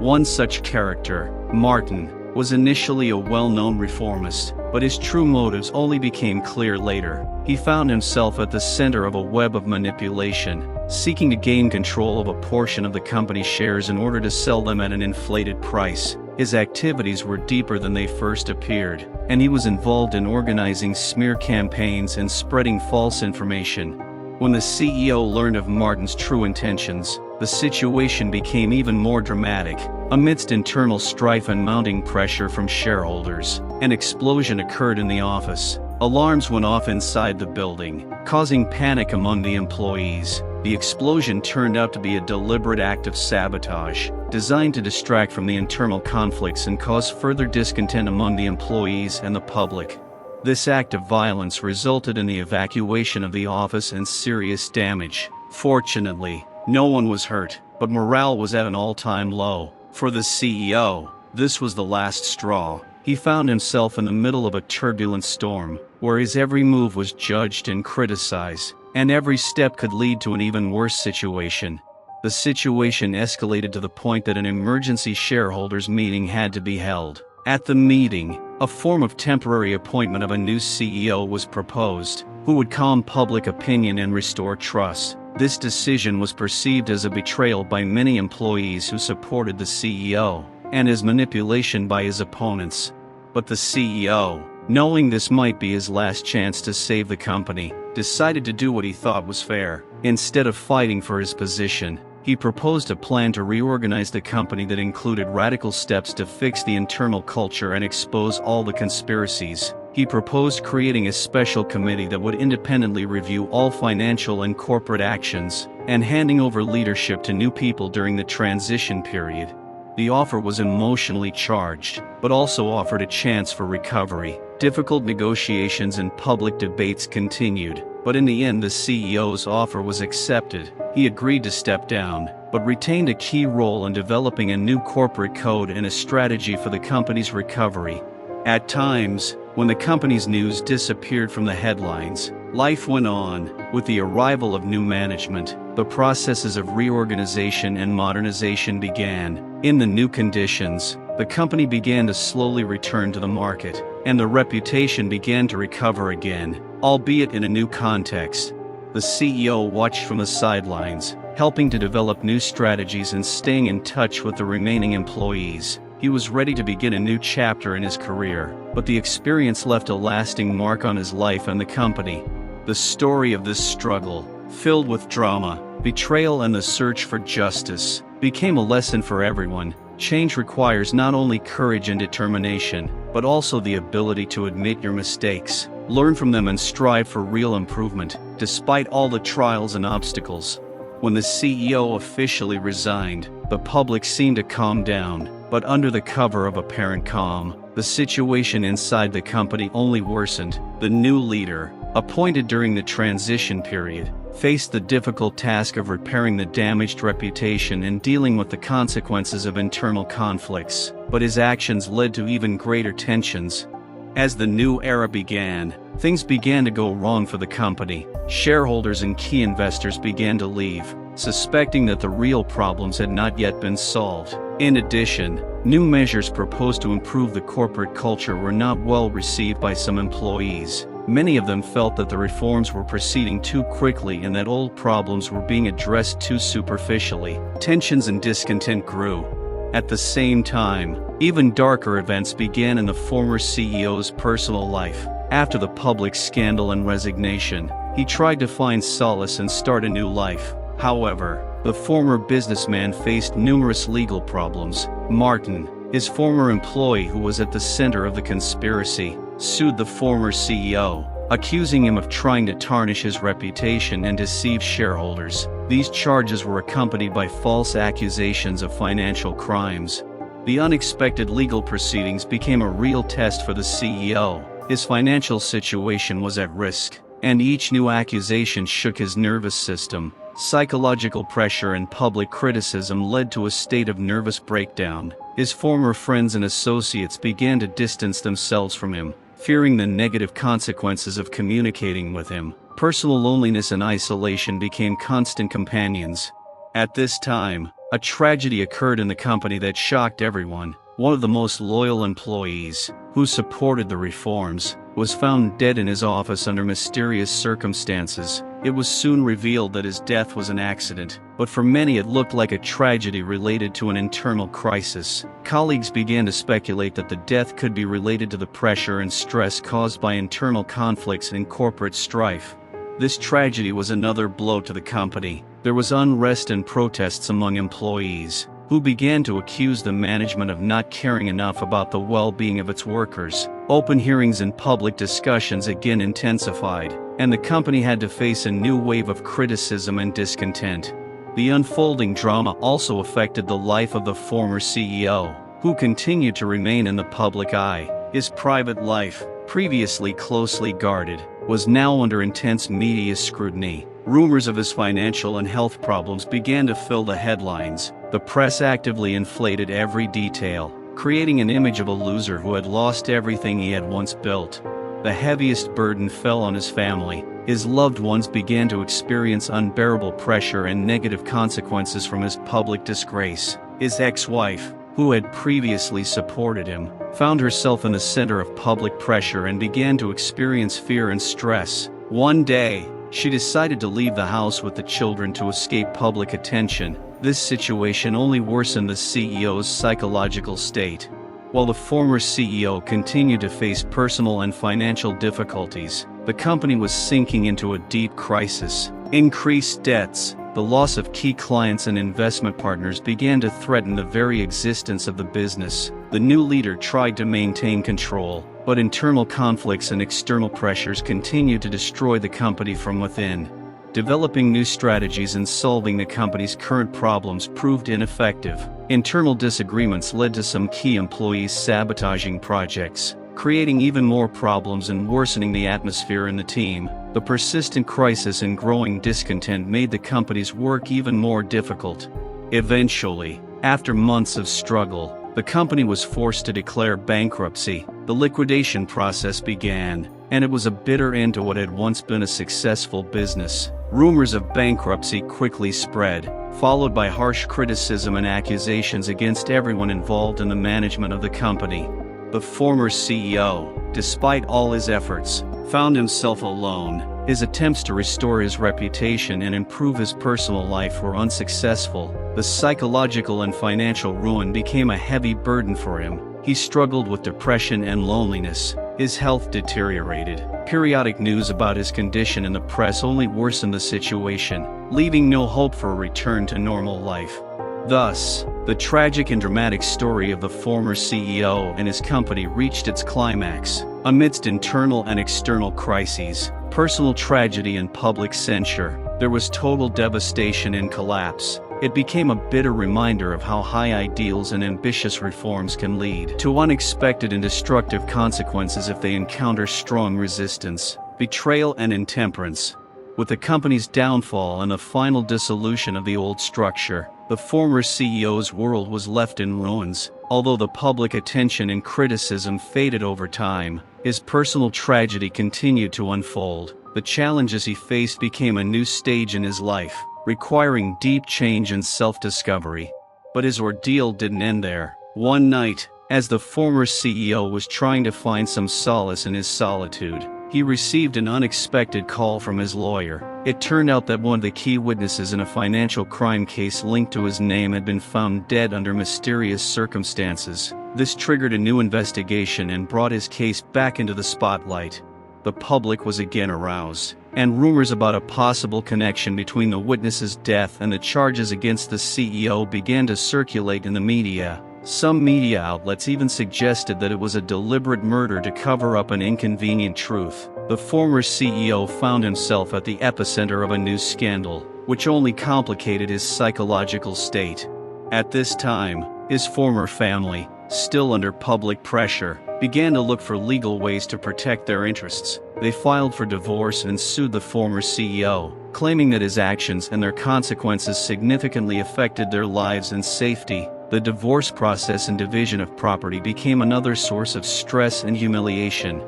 One such character, Martin, was initially a well-known reformist, but his true motives only became clear later. He found himself at the center of a web of manipulation, seeking to gain control of a portion of the company's shares in order to sell them at an inflated price. His activities were deeper than they first appeared, and he was involved in organizing smear campaigns and spreading false information. When the CEO learned of Martin's true intentions, the situation became even more dramatic. Amidst internal strife and mounting pressure from shareholders, an explosion occurred in the office. Alarms went off inside the building, causing panic among the employees. The explosion turned out to be a deliberate act of sabotage, designed to distract from the internal conflicts and cause further discontent among the employees and the public. This act of violence resulted in the evacuation of the office and serious damage. Fortunately, no one was hurt, but morale was at an all-time low. For the CEO, this was the last straw. He found himself in the middle of a turbulent storm, where his every move was judged and criticized, and every step could lead to an even worse situation. The situation escalated to the point that an emergency shareholders meeting had to be held. At the meeting, a form of temporary appointment of a new CEO was proposed, who would calm public opinion and restore trust. This decision was perceived as a betrayal by many employees who supported the CEO, and as manipulation by his opponents. But the CEO, knowing this might be his last chance to save the company, decided to do what he thought was fair. Instead of fighting for his position, he proposed a plan to reorganize the company that included radical steps to fix the internal culture and expose all the conspiracies. He proposed creating a special committee that would independently review all financial and corporate actions, and handing over leadership to new people during the transition period. The offer was emotionally charged, but also offered a chance for recovery. Difficult negotiations and public debates continued, but in the end the CEO's offer was accepted. He agreed to step down, but retained a key role in developing a new corporate code and a strategy for the company's recovery. At times, when the company's news disappeared from the headlines, life went on. With the arrival of new management, the processes of reorganization and modernization began. In the new conditions, the company began to slowly return to the market, and the reputation began to recover again, albeit in a new context. The CEO watched from the sidelines, helping to develop new strategies and staying in touch with the remaining employees. He was ready to begin a new chapter in his career, but the experience left a lasting mark on his life and the company. The story of this struggle, filled with drama, betrayal and the search for justice, became a lesson for everyone. Change requires not only courage and determination, but also the ability to admit your mistakes, learn from them and strive for real improvement, despite all the trials and obstacles. When the CEO officially resigned, the public seemed to calm down, but under the cover of apparent calm, the situation inside the company only worsened. The new leader, appointed during the transition period, faced the difficult task of repairing the damaged reputation and dealing with the consequences of internal conflicts, but his actions led to even greater tensions. As the new era began, things began to go wrong for the company. Shareholders and key investors began to leave, suspecting that the real problems had not yet been solved. In addition, new measures proposed to improve the corporate culture were not well received by some employees. Many of them felt that the reforms were proceeding too quickly and that old problems were being addressed too superficially. Tensions and discontent grew. At the same time, even darker events began in the former CEO's personal life. After the public scandal and resignation, he tried to find solace and start a new life. However, the former businessman faced numerous legal problems. Martin, his former employee who was at the center of the conspiracy, sued the former CEO, accusing him of trying to tarnish his reputation and deceive shareholders. These charges were accompanied by false accusations of financial crimes. The unexpected legal proceedings became a real test for the CEO. His financial situation was at risk, and each new accusation shook his nervous system. Psychological pressure and public criticism led to a state of nervous breakdown. His former friends and associates began to distance themselves from him, fearing the negative consequences of communicating with him. Personal loneliness and isolation became constant companions. At this time, a tragedy occurred in the company that shocked everyone. One of the most loyal employees, who supported the reforms, was found dead in his office under mysterious circumstances. It was soon revealed that his death was an accident, but for many it looked like a tragedy related to an internal crisis. Colleagues began to speculate that the death could be related to the pressure and stress caused by internal conflicts and corporate strife. This tragedy was another blow to the company. There was unrest and protests among employees, who began to accuse the management of not caring enough about the well-being of its workers. Open hearings and public discussions again intensified, and the company had to face a new wave of criticism and discontent. The unfolding drama also affected the life of the former CEO, who continued to remain in the public eye. His private life, previously closely guarded, was now under intense media scrutiny. Rumors of his financial and health problems began to fill the headlines. The press actively inflated every detail, creating an image of a loser who had lost everything he had once built. The heaviest burden fell on his family. His loved ones began to experience unbearable pressure and negative consequences from his public disgrace. His ex-wife, who had previously supported him, found herself in the center of public pressure and began to experience fear and stress. One day, she decided to leave the house with the children to escape public attention. This situation only worsened the CEO's psychological state. While the former CEO continued to face personal and financial difficulties, the company was sinking into a deep crisis. Increased debts, the loss of key clients and investment partners began to threaten the very existence of the business. The new leader tried to maintain control, but internal conflicts and external pressures continued to destroy the company from within. Developing new strategies and solving the company's current problems proved ineffective. Internal disagreements led to some key employees sabotaging projects, creating even more problems and worsening the atmosphere in the team. The persistent crisis and growing discontent made the company's work even more difficult. Eventually, after months of struggle, the company was forced to declare bankruptcy. The liquidation process began, and it was a bitter end to what had once been a successful business. Rumors of bankruptcy quickly spread, followed by harsh criticism and accusations against everyone involved in the management of the company. The former CEO, despite all his efforts, found himself alone. His attempts to restore his reputation and improve his personal life were unsuccessful. The psychological and financial ruin became a heavy burden for him. He struggled with depression and loneliness. His health deteriorated. Periodic news about his condition in the press only worsened the situation, leaving no hope for a return to normal life. Thus, the tragic and dramatic story of the former CEO and his company reached its climax. Amidst internal and external crises, personal tragedy and public censure, there was total devastation and collapse. It became a bitter reminder of how high ideals and ambitious reforms can lead to unexpected and destructive consequences if they encounter strong resistance, betrayal and intemperance. With the company's downfall and the final dissolution of the old structure, the former CEO's world was left in ruins. Although the public attention and criticism faded over time, his personal tragedy continued to unfold. The challenges he faced became a new stage in his life, requiring deep change and self-discovery. But his ordeal didn't end there. One night, as the former CEO was trying to find some solace in his solitude, he received an unexpected call from his lawyer. It turned out that one of the key witnesses in a financial crime case linked to his name had been found dead under mysterious circumstances. This triggered a new investigation and brought his case back into the spotlight. The public was again aroused, and rumors about a possible connection between the witness's death and the charges against the CEO began to circulate in the media. Some media outlets even suggested that it was a deliberate murder to cover up an inconvenient truth. The former CEO found himself at the epicenter of a new scandal, which only complicated his psychological state. At this time, his former family, still under public pressure, began to look for legal ways to protect their interests. They filed for divorce and sued the former CEO, claiming that his actions and their consequences significantly affected their lives and safety. The divorce process and division of property became another source of stress and humiliation.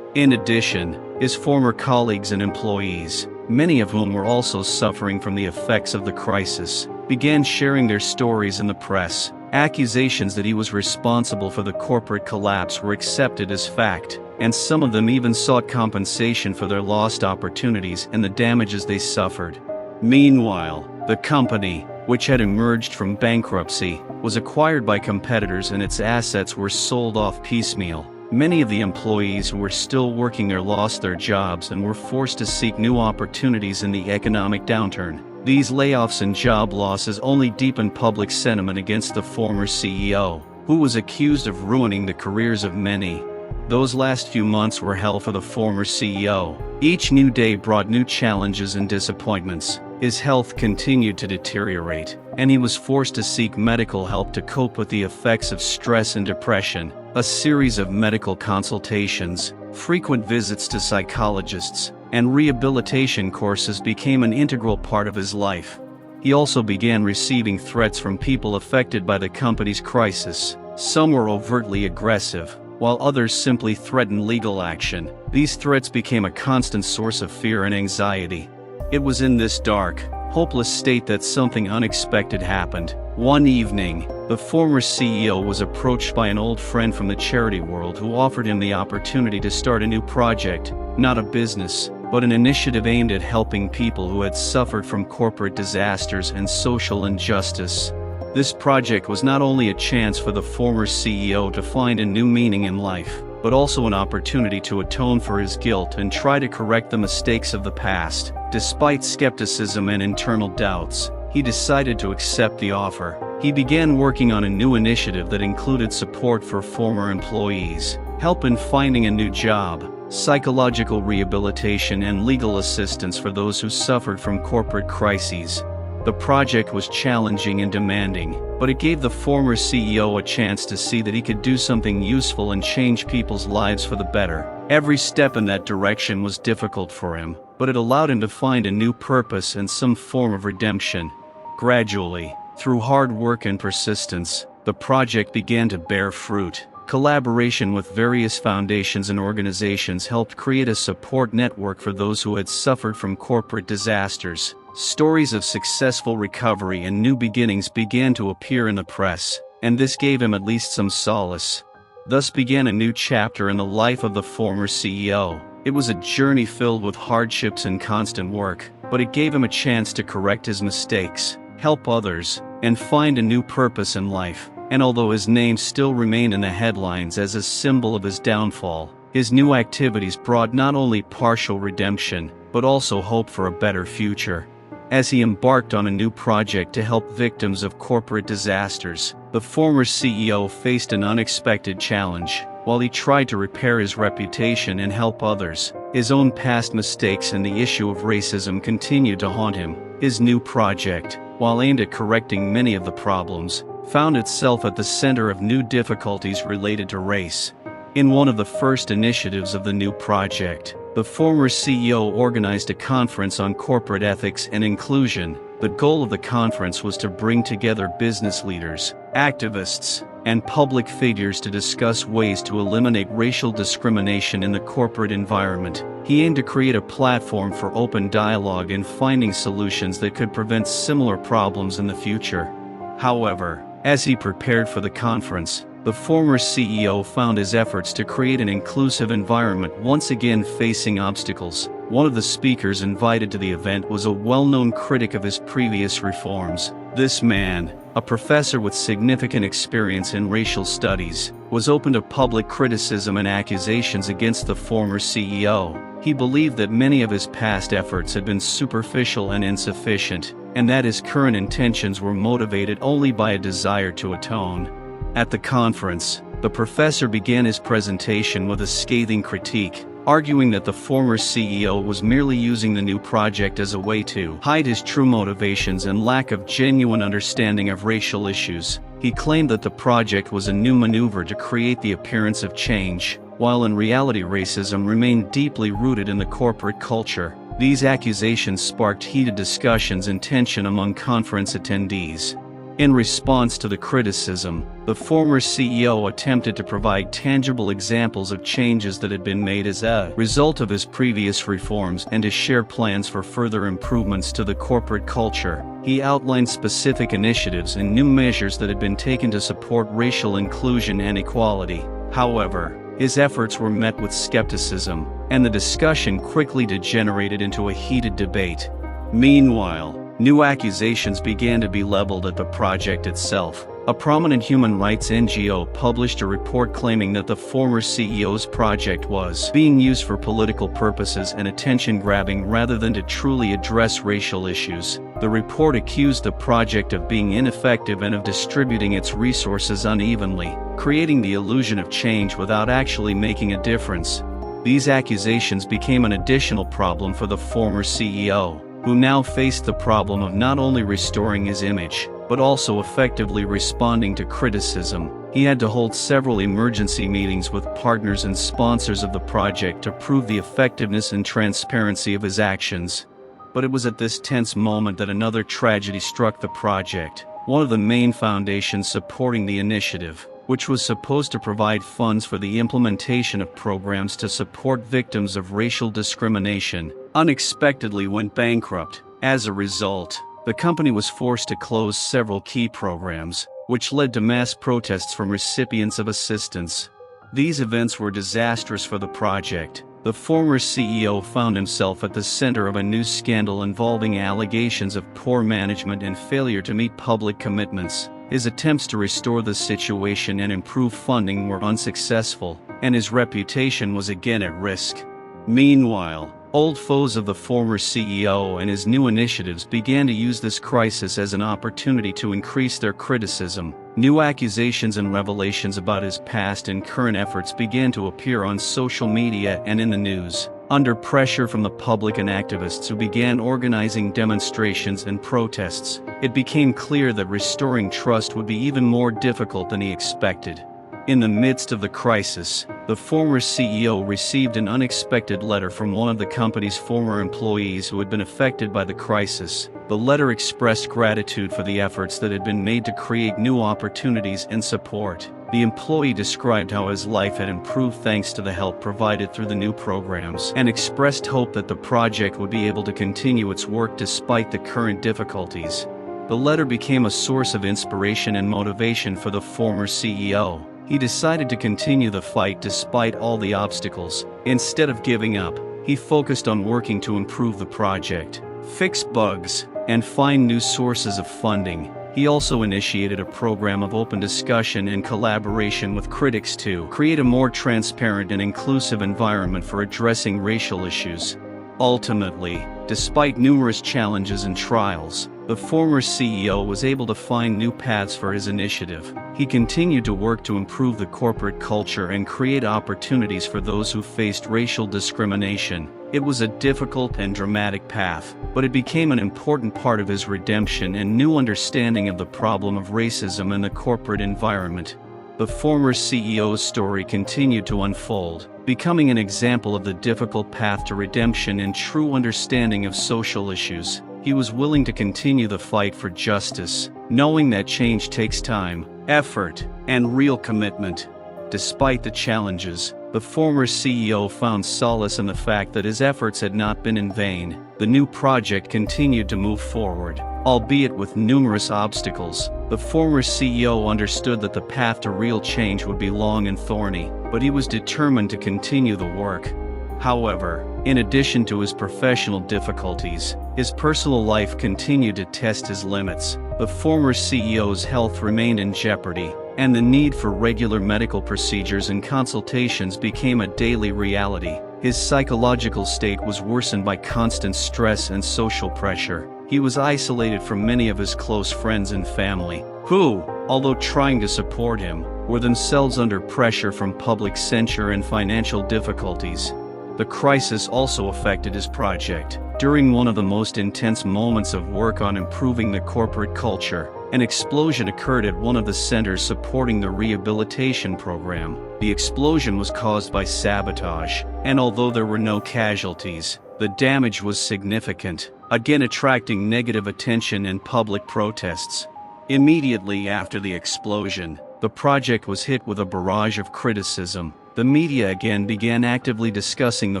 In addition, his former colleagues and employees, many of whom were also suffering from the effects of the crisis, began sharing their stories in the press. Accusations that he was responsible for the corporate collapse were accepted as fact, and some of them even sought compensation for their lost opportunities and the damages they suffered. Meanwhile, the company, which had emerged from bankruptcy, was acquired by competitors and its assets were sold off piecemeal. Many of the employees who were still working there lost their jobs and were forced to seek new opportunities in the economic downturn. These layoffs and job losses only deepened public sentiment against the former CEO, who was accused of ruining the careers of many. Those last few months were hell for the former CEO. Each new day brought new challenges and disappointments. His health continued to deteriorate, and he was forced to seek medical help to cope with the effects of stress and depression. A series of medical consultations, frequent visits to psychologists, and rehabilitation courses became an integral part of his life. He also began receiving threats from people affected by the company's crisis. Some were overtly aggressive, while others simply threatened legal action. These threats became a constant source of fear and anxiety. It was in this dark, hopeless state that something unexpected happened. One evening, the former CEO was approached by an old friend from the charity world who offered him the opportunity to start a new project, not a business, but an initiative aimed at helping people who had suffered from corporate disasters and social injustice. This project was not only a chance for the former CEO to find a new meaning in life, but also an opportunity to atone for his guilt and try to correct the mistakes of the past. Despite skepticism and internal doubts, he decided to accept the offer. He began working on a new initiative that included support for former employees, help in finding a new job, psychological rehabilitation and legal assistance for those who suffered from corporate crises. The project was challenging and demanding, but it gave the former CEO a chance to see that he could do something useful and change people's lives for the better. Every step in that direction was difficult for him, but it allowed him to find a new purpose and some form of redemption. Gradually, through hard work and persistence, the project began to bear fruit. Collaboration with various foundations and organizations helped create a support network for those who had suffered from corporate disasters. Stories of successful recovery and new beginnings began to appear in the press, and this gave him at least some solace. Thus began a new chapter in the life of the former CEO. It was a journey filled with hardships and constant work, but it gave him a chance to correct his mistakes, help others, and find a new purpose in life. And although his name still remained in the headlines as a symbol of his downfall, his new activities brought not only partial redemption, but also hope for a better future. As he embarked on a new project to help victims of corporate disasters, the former CEO faced an unexpected challenge. While he tried to repair his reputation and help others, his own past mistakes and the issue of racism continued to haunt him. His new project, while aimed at correcting many of the problems, found itself at the center of new difficulties related to race. In one of the first initiatives of the new project, the former CEO organized a conference on corporate ethics and inclusion. The goal of the conference was to bring together business leaders, activists, and public figures to discuss ways to eliminate racial discrimination in the corporate environment. He aimed to create a platform for open dialogue and finding solutions that could prevent similar problems in the future. However, as he prepared for the conference, the former CEO found his efforts to create an inclusive environment once again facing obstacles. One of the speakers invited to the event was a well-known critic of his previous reforms. This man, a professor with significant experience in racial studies, was open to public criticism and accusations against the former CEO. He believed that many of his past efforts had been superficial and insufficient, and that his current intentions were motivated only by a desire to atone. At the conference, the professor began his presentation with a scathing critique, arguing that the former CEO was merely using the new project as a way to hide his true motivations and lack of genuine understanding of racial issues. He claimed that the project was a new maneuver to create the appearance of change, while in reality racism remained deeply rooted in the corporate culture. These accusations sparked heated discussions and tension among conference attendees. In response to the criticism, the former CEO attempted to provide tangible examples of changes that had been made as a result of his previous reforms and to share plans for further improvements to the corporate culture. He outlined specific initiatives and new measures that had been taken to support racial inclusion and equality. However, his efforts were met with skepticism, and the discussion quickly degenerated into a heated debate. Meanwhile, new accusations began to be leveled at the project itself. A prominent human rights NGO published a report claiming that the former CEO's project was being used for political purposes and attention-grabbing rather than to truly address racial issues. The report accused the project of being ineffective and of distributing its resources unevenly, creating the illusion of change without actually making a difference. These accusations became an additional problem for the former CEO, who now faced the problem of not only restoring his image, but also effectively responding to criticism. He had to hold several emergency meetings with partners and sponsors of the project to prove the effectiveness and transparency of his actions. But it was at this tense moment that another tragedy struck the project, one of the main foundations supporting the initiative, which was supposed to provide funds for the implementation of programs to support victims of racial discrimination, unexpectedly went bankrupt. As a result, the company was forced to close several key programs, which led to mass protests from recipients of assistance. These events were disastrous for the project. The former CEO found himself at the center of a new scandal involving allegations of poor management and failure to meet public commitments. His attempts to restore the situation and improve funding were unsuccessful, and his reputation was again at risk. Meanwhile, old foes of the former CEO and his new initiatives began to use this crisis as an opportunity to increase their criticism. New accusations and revelations about his past and current efforts began to appear on social media and in the news. Under pressure from the public and activists who began organizing demonstrations and protests, it became clear that restoring trust would be even more difficult than he expected. In the midst of the crisis, the former CEO received an unexpected letter from one of the company's former employees who had been affected by the crisis. The letter expressed gratitude for the efforts that had been made to create new opportunities and support. The employee described how his life had improved thanks to the help provided through the new programs, and expressed hope that the project would be able to continue its work despite the current difficulties. The letter became a source of inspiration and motivation for the former CEO. He decided to continue the fight despite all the obstacles. Instead of giving up, he focused on working to improve the project, fix bugs, and find new sources of funding. He also initiated a program of open discussion and collaboration with critics to create a more transparent and inclusive environment for addressing racial issues. Ultimately, despite numerous challenges and trials, the former CEO was able to find new paths for his initiative. He continued to work to improve the corporate culture and create opportunities for those who faced racial discrimination. It was a difficult and dramatic path, but it became an important part of his redemption and new understanding of the problem of racism in the corporate environment. The former CEO's story continued to unfold, becoming an example of the difficult path to redemption and true understanding of social issues. He was willing to continue the fight for justice, knowing that change takes time, effort, and real commitment. Despite the challenges, the former CEO found solace in the fact that his efforts had not been in vain. The new project continued to move forward, albeit with numerous obstacles. The former CEO understood that the path to real change would be long and thorny, but he was determined to continue the work. However, in addition to his professional difficulties, his personal life continued to test his limits. The former CEO's health remained in jeopardy, and the need for regular medical procedures and consultations became a daily reality. His psychological state was worsened by constant stress and social pressure. He was isolated from many of his close friends and family, who, although trying to support him, were themselves under pressure from public censure and financial difficulties. the crisis also affected his project. During one of the most intense moments of work on improving the corporate culture, an explosion occurred at one of the centers supporting the rehabilitation program. The explosion was caused by sabotage, and although there were no casualties, the damage was significant, again attracting negative attention and public protests. Immediately after the explosion, the project was hit with a barrage of criticism. The media again began actively discussing the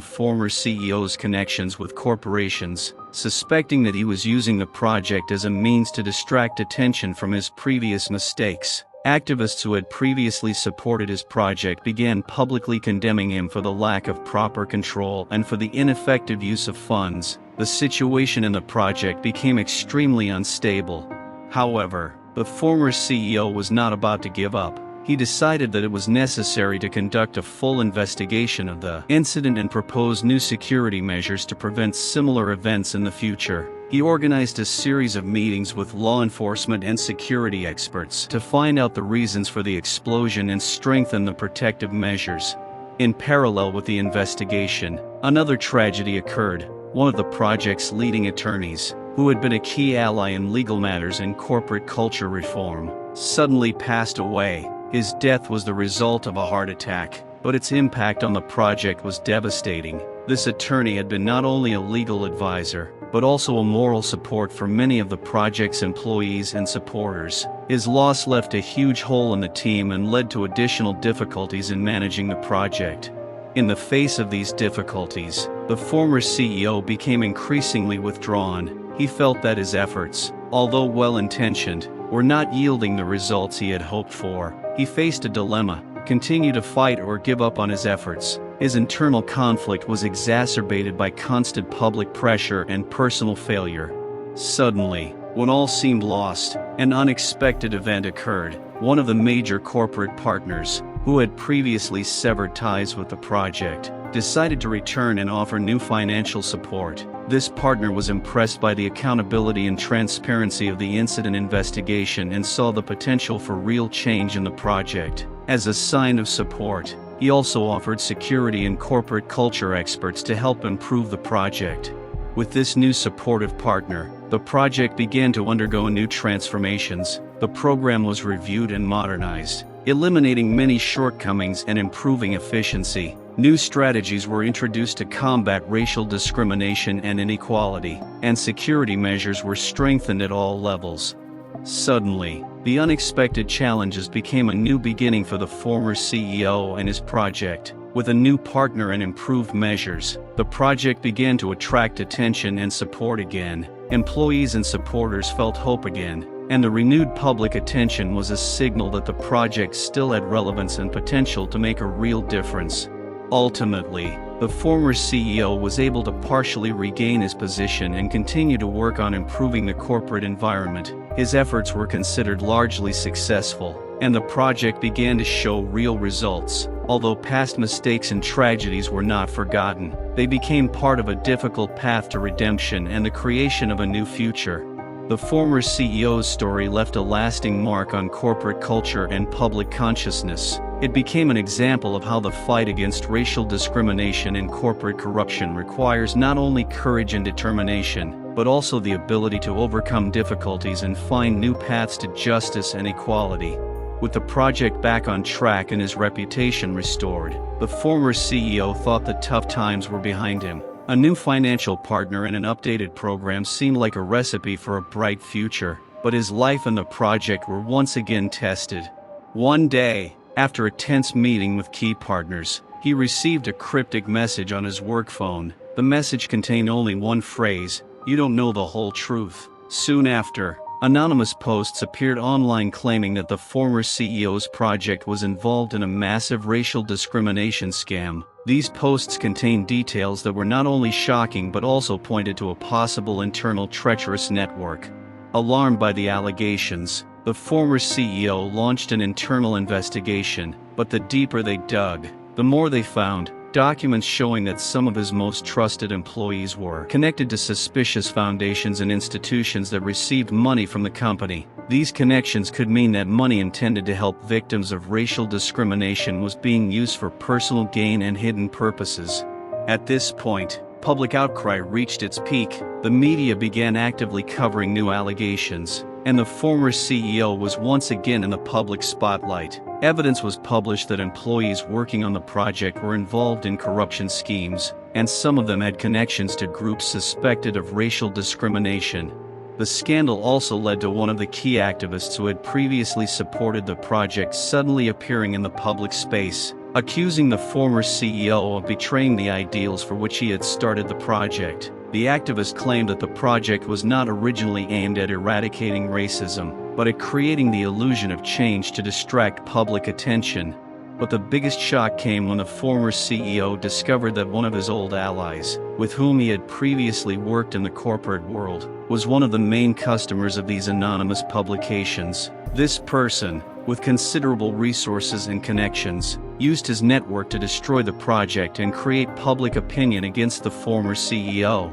former CEO's connections with corporations, suspecting that he was using the project as a means to distract attention from his previous mistakes. Activists who had previously supported his project began publicly condemning him for the lack of proper control and for the ineffective use of funds. The situation in the project became extremely unstable. However, the former CEO was not about to give up. He decided that it was necessary to conduct a full investigation of the incident and propose new security measures to prevent similar events in the future. He organized a series of meetings with law enforcement and security experts to find out the reasons for the explosion and strengthen the protective measures. In parallel with the investigation, another tragedy occurred. One of the project's leading attorneys, who had been a key ally in legal matters and corporate culture reform, suddenly passed away. His death was the result of a heart attack, but its impact on the project was devastating. This attorney had been not only a legal advisor, but also a moral support for many of the project's employees and supporters. His loss left a huge hole in the team and led to additional difficulties in managing the project. In the face of these difficulties, the former CEO became increasingly withdrawn. He felt that his efforts, although well-intentioned, were not yielding the results he had hoped for. He faced a dilemma: continue to fight or give up on his efforts. His internal conflict was exacerbated by constant public pressure and personal failure. Suddenly, when all seemed lost, an unexpected event occurred. One of the major corporate partners, who had previously severed ties with the project, decided to return and offer new financial support. This partner was impressed by the accountability and transparency of the incident investigation and saw the potential for real change in the project. As a sign of support, he also offered security and corporate culture experts to help improve the project. With this new supportive partner, the project began to undergo new transformations. The program was reviewed and modernized, eliminating many shortcomings and improving efficiency. New strategies were introduced to combat racial discrimination and inequality, and security measures were strengthened at all levels. Suddenly, the unexpected challenges became a new beginning for the former CEO and his project. With a new partner and improved measures, the project began to attract attention and support again. Employees and supporters felt hope again, and the renewed public attention was a signal that the project still had relevance and potential to make a real difference. Ultimately, the former CEO was able to partially regain his position and continue to work on improving the corporate environment. His efforts were considered largely successful, and the project began to show real results. Although past mistakes and tragedies were not forgotten, they became part of a difficult path to redemption and the creation of a new future. The former CEO's story left a lasting mark on corporate culture and public consciousness. It became an example of how the fight against racial discrimination and corporate corruption requires not only courage and determination, but also the ability to overcome difficulties and find new paths to justice and equality. With the project back on track and his reputation restored, the former CEO thought the tough times were behind him. A new financial partner and an updated program seemed like a recipe for a bright future, but his life and the project were once again tested. One day, after a tense meeting with key partners, he received a cryptic message on his work phone. The message contained only one phrase: "You don't know the whole truth." Soon after, anonymous posts appeared online claiming that the former CEO's project was involved in a massive racial discrimination scam. These posts contained details that were not only shocking but also pointed to a possible internal treacherous network. Alarmed by the allegations, the former CEO launched an internal investigation, but the deeper they dug, the more they found documents showing that some of his most trusted employees were connected to suspicious foundations and institutions that received money from the company. These connections could mean that money intended to help victims of racial discrimination was being used for personal gain and hidden purposes. At this point, public outcry reached its peak. The media began actively covering new allegations, and the former CEO was once again in the public spotlight. Evidence was published that employees working on the project were involved in corruption schemes, and some of them had connections to groups suspected of racial discrimination. The scandal also led to one of the key activists who had previously supported the project suddenly appearing in the public space, accusing the former CEO of betraying the ideals for which he had started the project. The activist claimed that the project was not originally aimed at eradicating racism, but at creating the illusion of change to distract public attention. But the biggest shock came when the former CEO discovered that one of his old allies, with whom he had previously worked in the corporate world, was one of the main customers of these anonymous publications. This person, with considerable resources and connections, used his network to destroy the project and create public opinion against the former CEO.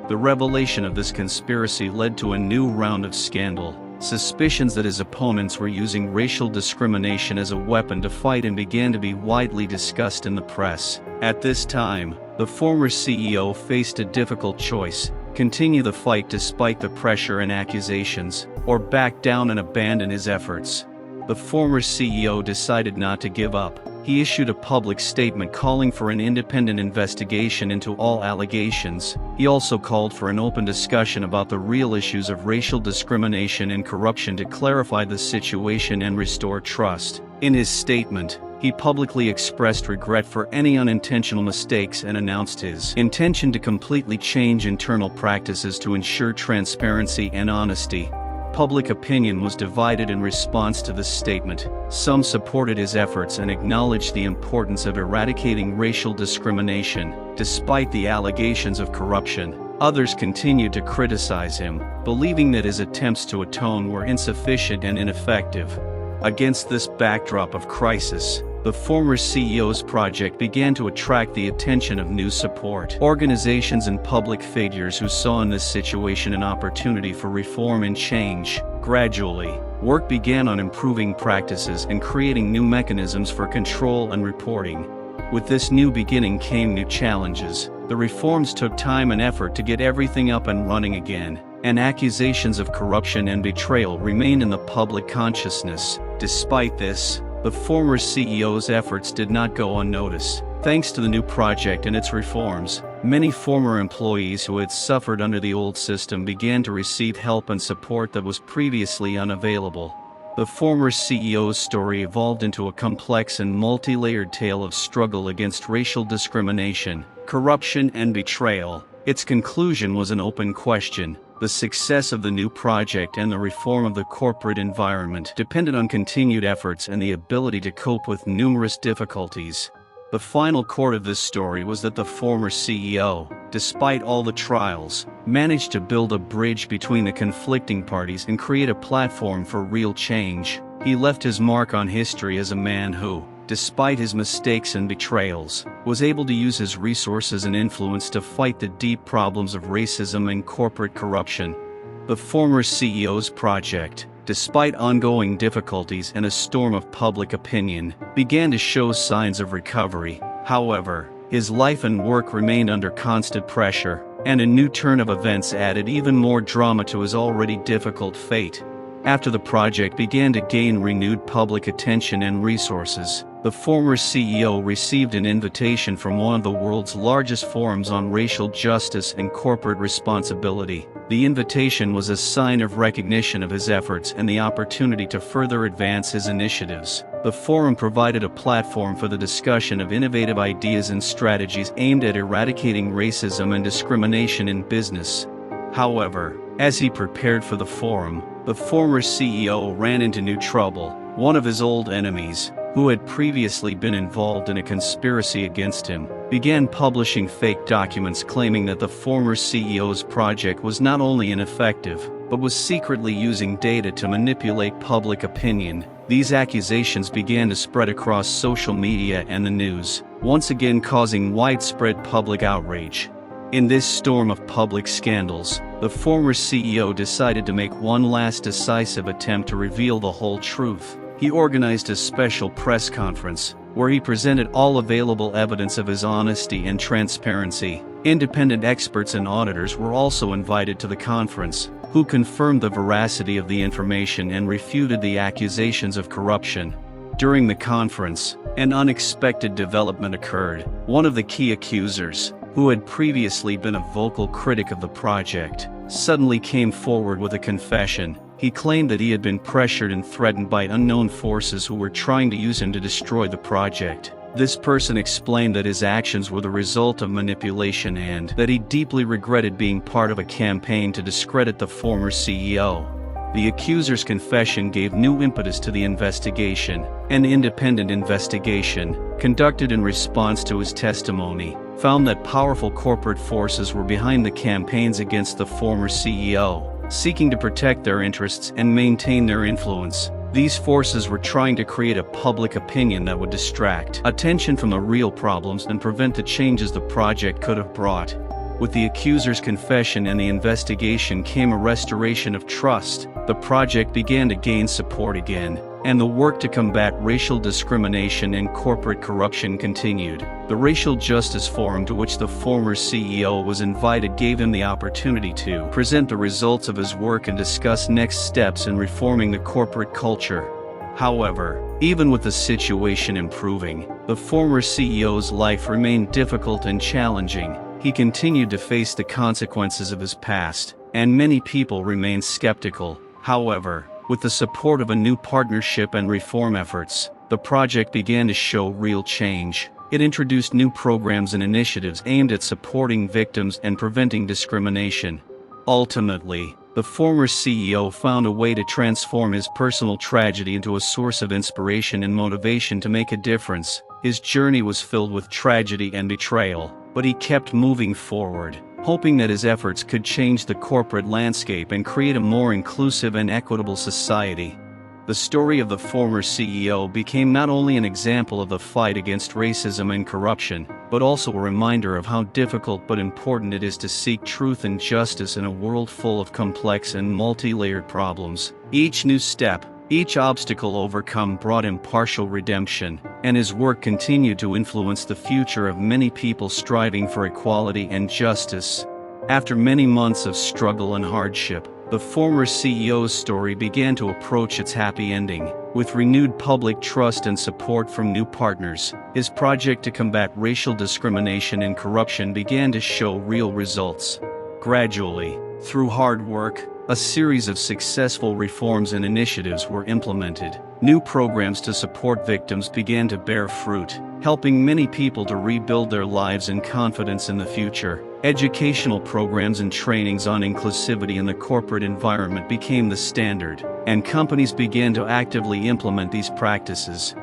The revelation of this conspiracy led to a new round of scandal. Suspicions that his opponents were using racial discrimination as a weapon to fight and began to be widely discussed in the press. At this time, the former CEO faced a difficult choice: continue the fight despite the pressure and accusations, or back down and abandon his efforts. The former CEO decided not to give up. He issued a public statement calling for an independent investigation into all allegations. He also called for an open discussion about the real issues of racial discrimination and corruption to clarify the situation and restore trust. In his statement, he publicly expressed regret for any unintentional mistakes and announced his intention to completely change internal practices to ensure transparency and honesty. Public opinion was divided in response to this statement. Some supported his efforts and acknowledged the importance of eradicating racial discrimination, despite the allegations of corruption. Others continued to criticize him, believing that his attempts to atone were insufficient and ineffective. Against this backdrop of crisis, the former CEO's project began to attract the attention of new support organizations and public figures who saw in this situation an opportunity for reform and change. Gradually, work began on improving practices and creating new mechanisms for control and reporting. With this new beginning came new challenges. The reforms took time and effort to get everything up and running again, and accusations of corruption and betrayal remained in the public consciousness. Despite this, the former CEO's efforts did not go unnoticed. Thanks to the new project and its reforms, many former employees who had suffered under the old system began to receive help and support that was previously unavailable. The former CEO's story evolved into a complex and multi-layered tale of struggle against racial discrimination, corruption, and betrayal. Its conclusion was an open question. The success of the new project and the reform of the corporate environment depended on continued efforts and the ability to cope with numerous difficulties. The final chord of this story was that the former CEO, despite all the trials, managed to build a bridge between the conflicting parties and create a platform for real change. He left his mark on history as a man who, despite his mistakes and betrayals, was able to use his resources and influence to fight the deep problems of racism and corporate corruption. The former CEO's project, despite ongoing difficulties and a storm of public opinion, began to show signs of recovery. However, his life and work remained under constant pressure, and a new turn of events added even more drama to his already difficult fate. After the project began to gain renewed public attention and resources, the former CEO received an invitation from one of the world's largest forums on racial justice and corporate responsibility. The invitation was a sign of recognition of his efforts and the opportunity to further advance his initiatives. The forum provided a platform for the discussion of innovative ideas and strategies aimed at eradicating racism and discrimination in business. However, as he prepared for the forum, the former CEO ran into new trouble. One of his old enemies, who had previously been involved in a conspiracy against him, began publishing fake documents claiming that the former CEO's project was not only ineffective, but was secretly using data to manipulate public opinion. These accusations began to spread across social media and the news, once again causing widespread public outrage. In this storm of public scandals, the former CEO decided to make one last decisive attempt to reveal the whole truth. He organized a special press conference, where he presented all available evidence of his honesty and transparency. Independent experts and auditors were also invited to the conference, who confirmed the veracity of the information and refuted the accusations of corruption. During the conference, an unexpected development occurred. One of the key accusers, who had previously been a vocal critic of the project, suddenly came forward with a confession. He claimed that he had been pressured and threatened by unknown forces who were trying to use him to destroy the project. This person explained that his actions were the result of manipulation and that he deeply regretted being part of a campaign to discredit the former CEO. The accuser's confession gave new impetus to the investigation. An independent investigation, conducted in response to his testimony, found that powerful corporate forces were behind the campaigns against the former CEO, seeking to protect their interests and maintain their influence. These forces were trying to create a public opinion that would distract attention from the real problems and prevent the changes the project could have brought. With the accuser's confession and the investigation came a restoration of trust. The project began to gain support again, and the work to combat racial discrimination and corporate corruption continued. The Racial Justice Forum to which the former CEO was invited gave him the opportunity to present the results of his work and discuss next steps in reforming the corporate culture. However, even with the situation improving, the former CEO's life remained difficult and challenging. He continued to face the consequences of his past, and many people remained skeptical. However, with the support of a new partnership and reform efforts, the project began to show real change. It introduced new programs and initiatives aimed at supporting victims and preventing discrimination. Ultimately, the former CEO found a way to transform his personal tragedy into a source of inspiration and motivation to make a difference. His journey was filled with tragedy and betrayal, but he kept moving forward, hoping that his efforts could change the corporate landscape and create a more inclusive and equitable society. The story of the former CEO became not only an example of the fight against racism and corruption, but also a reminder of how difficult but important it is to seek truth and justice in a world full of complex and multi-layered problems. Each new step, each obstacle overcome brought him partial redemption, and his work continued to influence the future of many people striving for equality and justice. After many months of struggle and hardship, the former CEO's story began to approach its happy ending. With renewed public trust and support from new partners, his project to combat racial discrimination and corruption began to show real results. Gradually, through hard work, a series of successful reforms and initiatives were implemented. New programs to support victims began to bear fruit, helping many people to rebuild their lives and confidence in the future. Educational programs and trainings on inclusivity in the corporate environment became the standard, and companies began to actively implement these practices.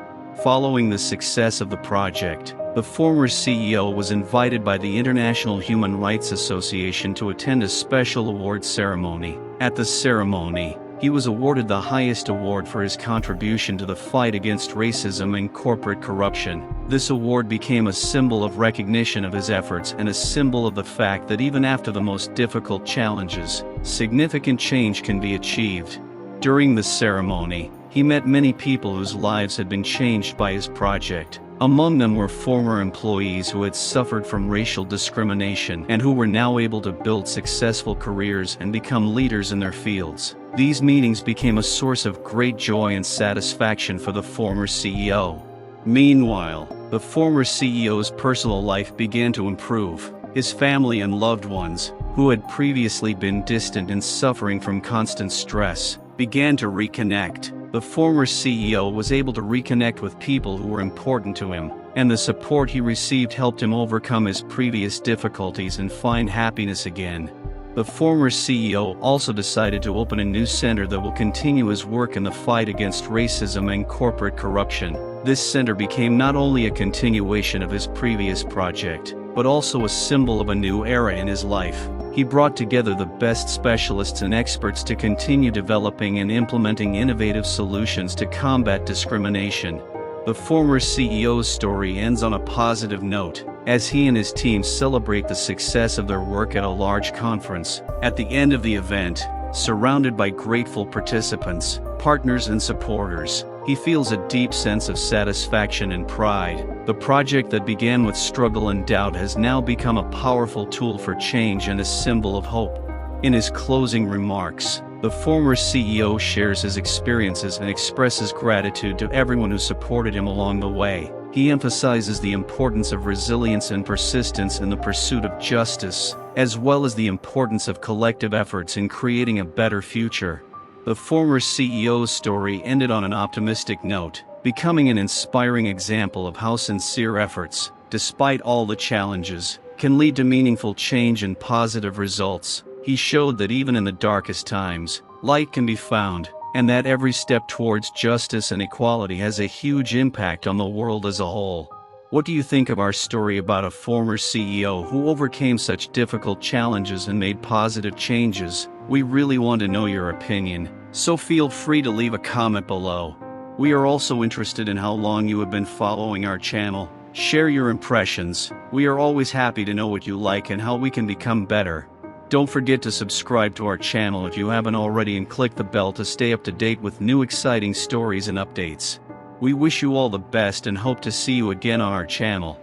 Following the success of the project, the former CEO was invited by the International Human Rights Association to attend a special award ceremony. At the ceremony, he was awarded the highest award for his contribution to the fight against racism and corporate corruption. This award became a symbol of recognition of his efforts and a symbol of the fact that even after the most difficult challenges, significant change can be achieved. During the ceremony, he met many people whose lives had been changed by his project. Among them were former employees who had suffered from racial discrimination and who were now able to build successful careers and become leaders in their fields. These meetings became a source of great joy and satisfaction for the former CEO. Meanwhile, the former CEO's personal life began to improve. His family and loved ones, who had previously been distant and suffering from constant stress, began to reconnect. The former CEO was able to reconnect with people who were important to him, and the support he received helped him overcome his previous difficulties and find happiness again. The former CEO also decided to open a new center that will continue his work in the fight against racism and corporate corruption. This center became not only a continuation of his previous project, but also a symbol of a new era in his life. He brought together the best specialists and experts to continue developing and implementing innovative solutions to combat discrimination. The former CEO's story ends on a positive note, as he and his team celebrate the success of their work at a large conference. At the end of the event, surrounded by grateful participants, partners and supporters, he feels a deep sense of satisfaction and pride. The project that began with struggle and doubt has now become a powerful tool for change and a symbol of hope. In his closing remarks, the former CEO shares his experiences and expresses gratitude to everyone who supported him along the way. He emphasizes the importance of resilience and persistence in the pursuit of justice, as well as the importance of collective efforts in creating a better future. The former CEO's story ended on an optimistic note, becoming an inspiring example of how sincere efforts, despite all the challenges, can lead to meaningful change and positive results. He showed that even in the darkest times, light can be found, and that every step towards justice and equality has a huge impact on the world as a whole. What do you think of our story about a former CEO who overcame such difficult challenges and made positive changes? We really want to know your opinion, so feel free to leave a comment below. We are also interested in how long you have been following our channel. Share your impressions. We are always happy to know what you like and how we can become better. Don't forget to subscribe to our channel if you haven't already and click the bell to stay up to date with new exciting stories and updates. We wish you all the best and hope to see you again on our channel.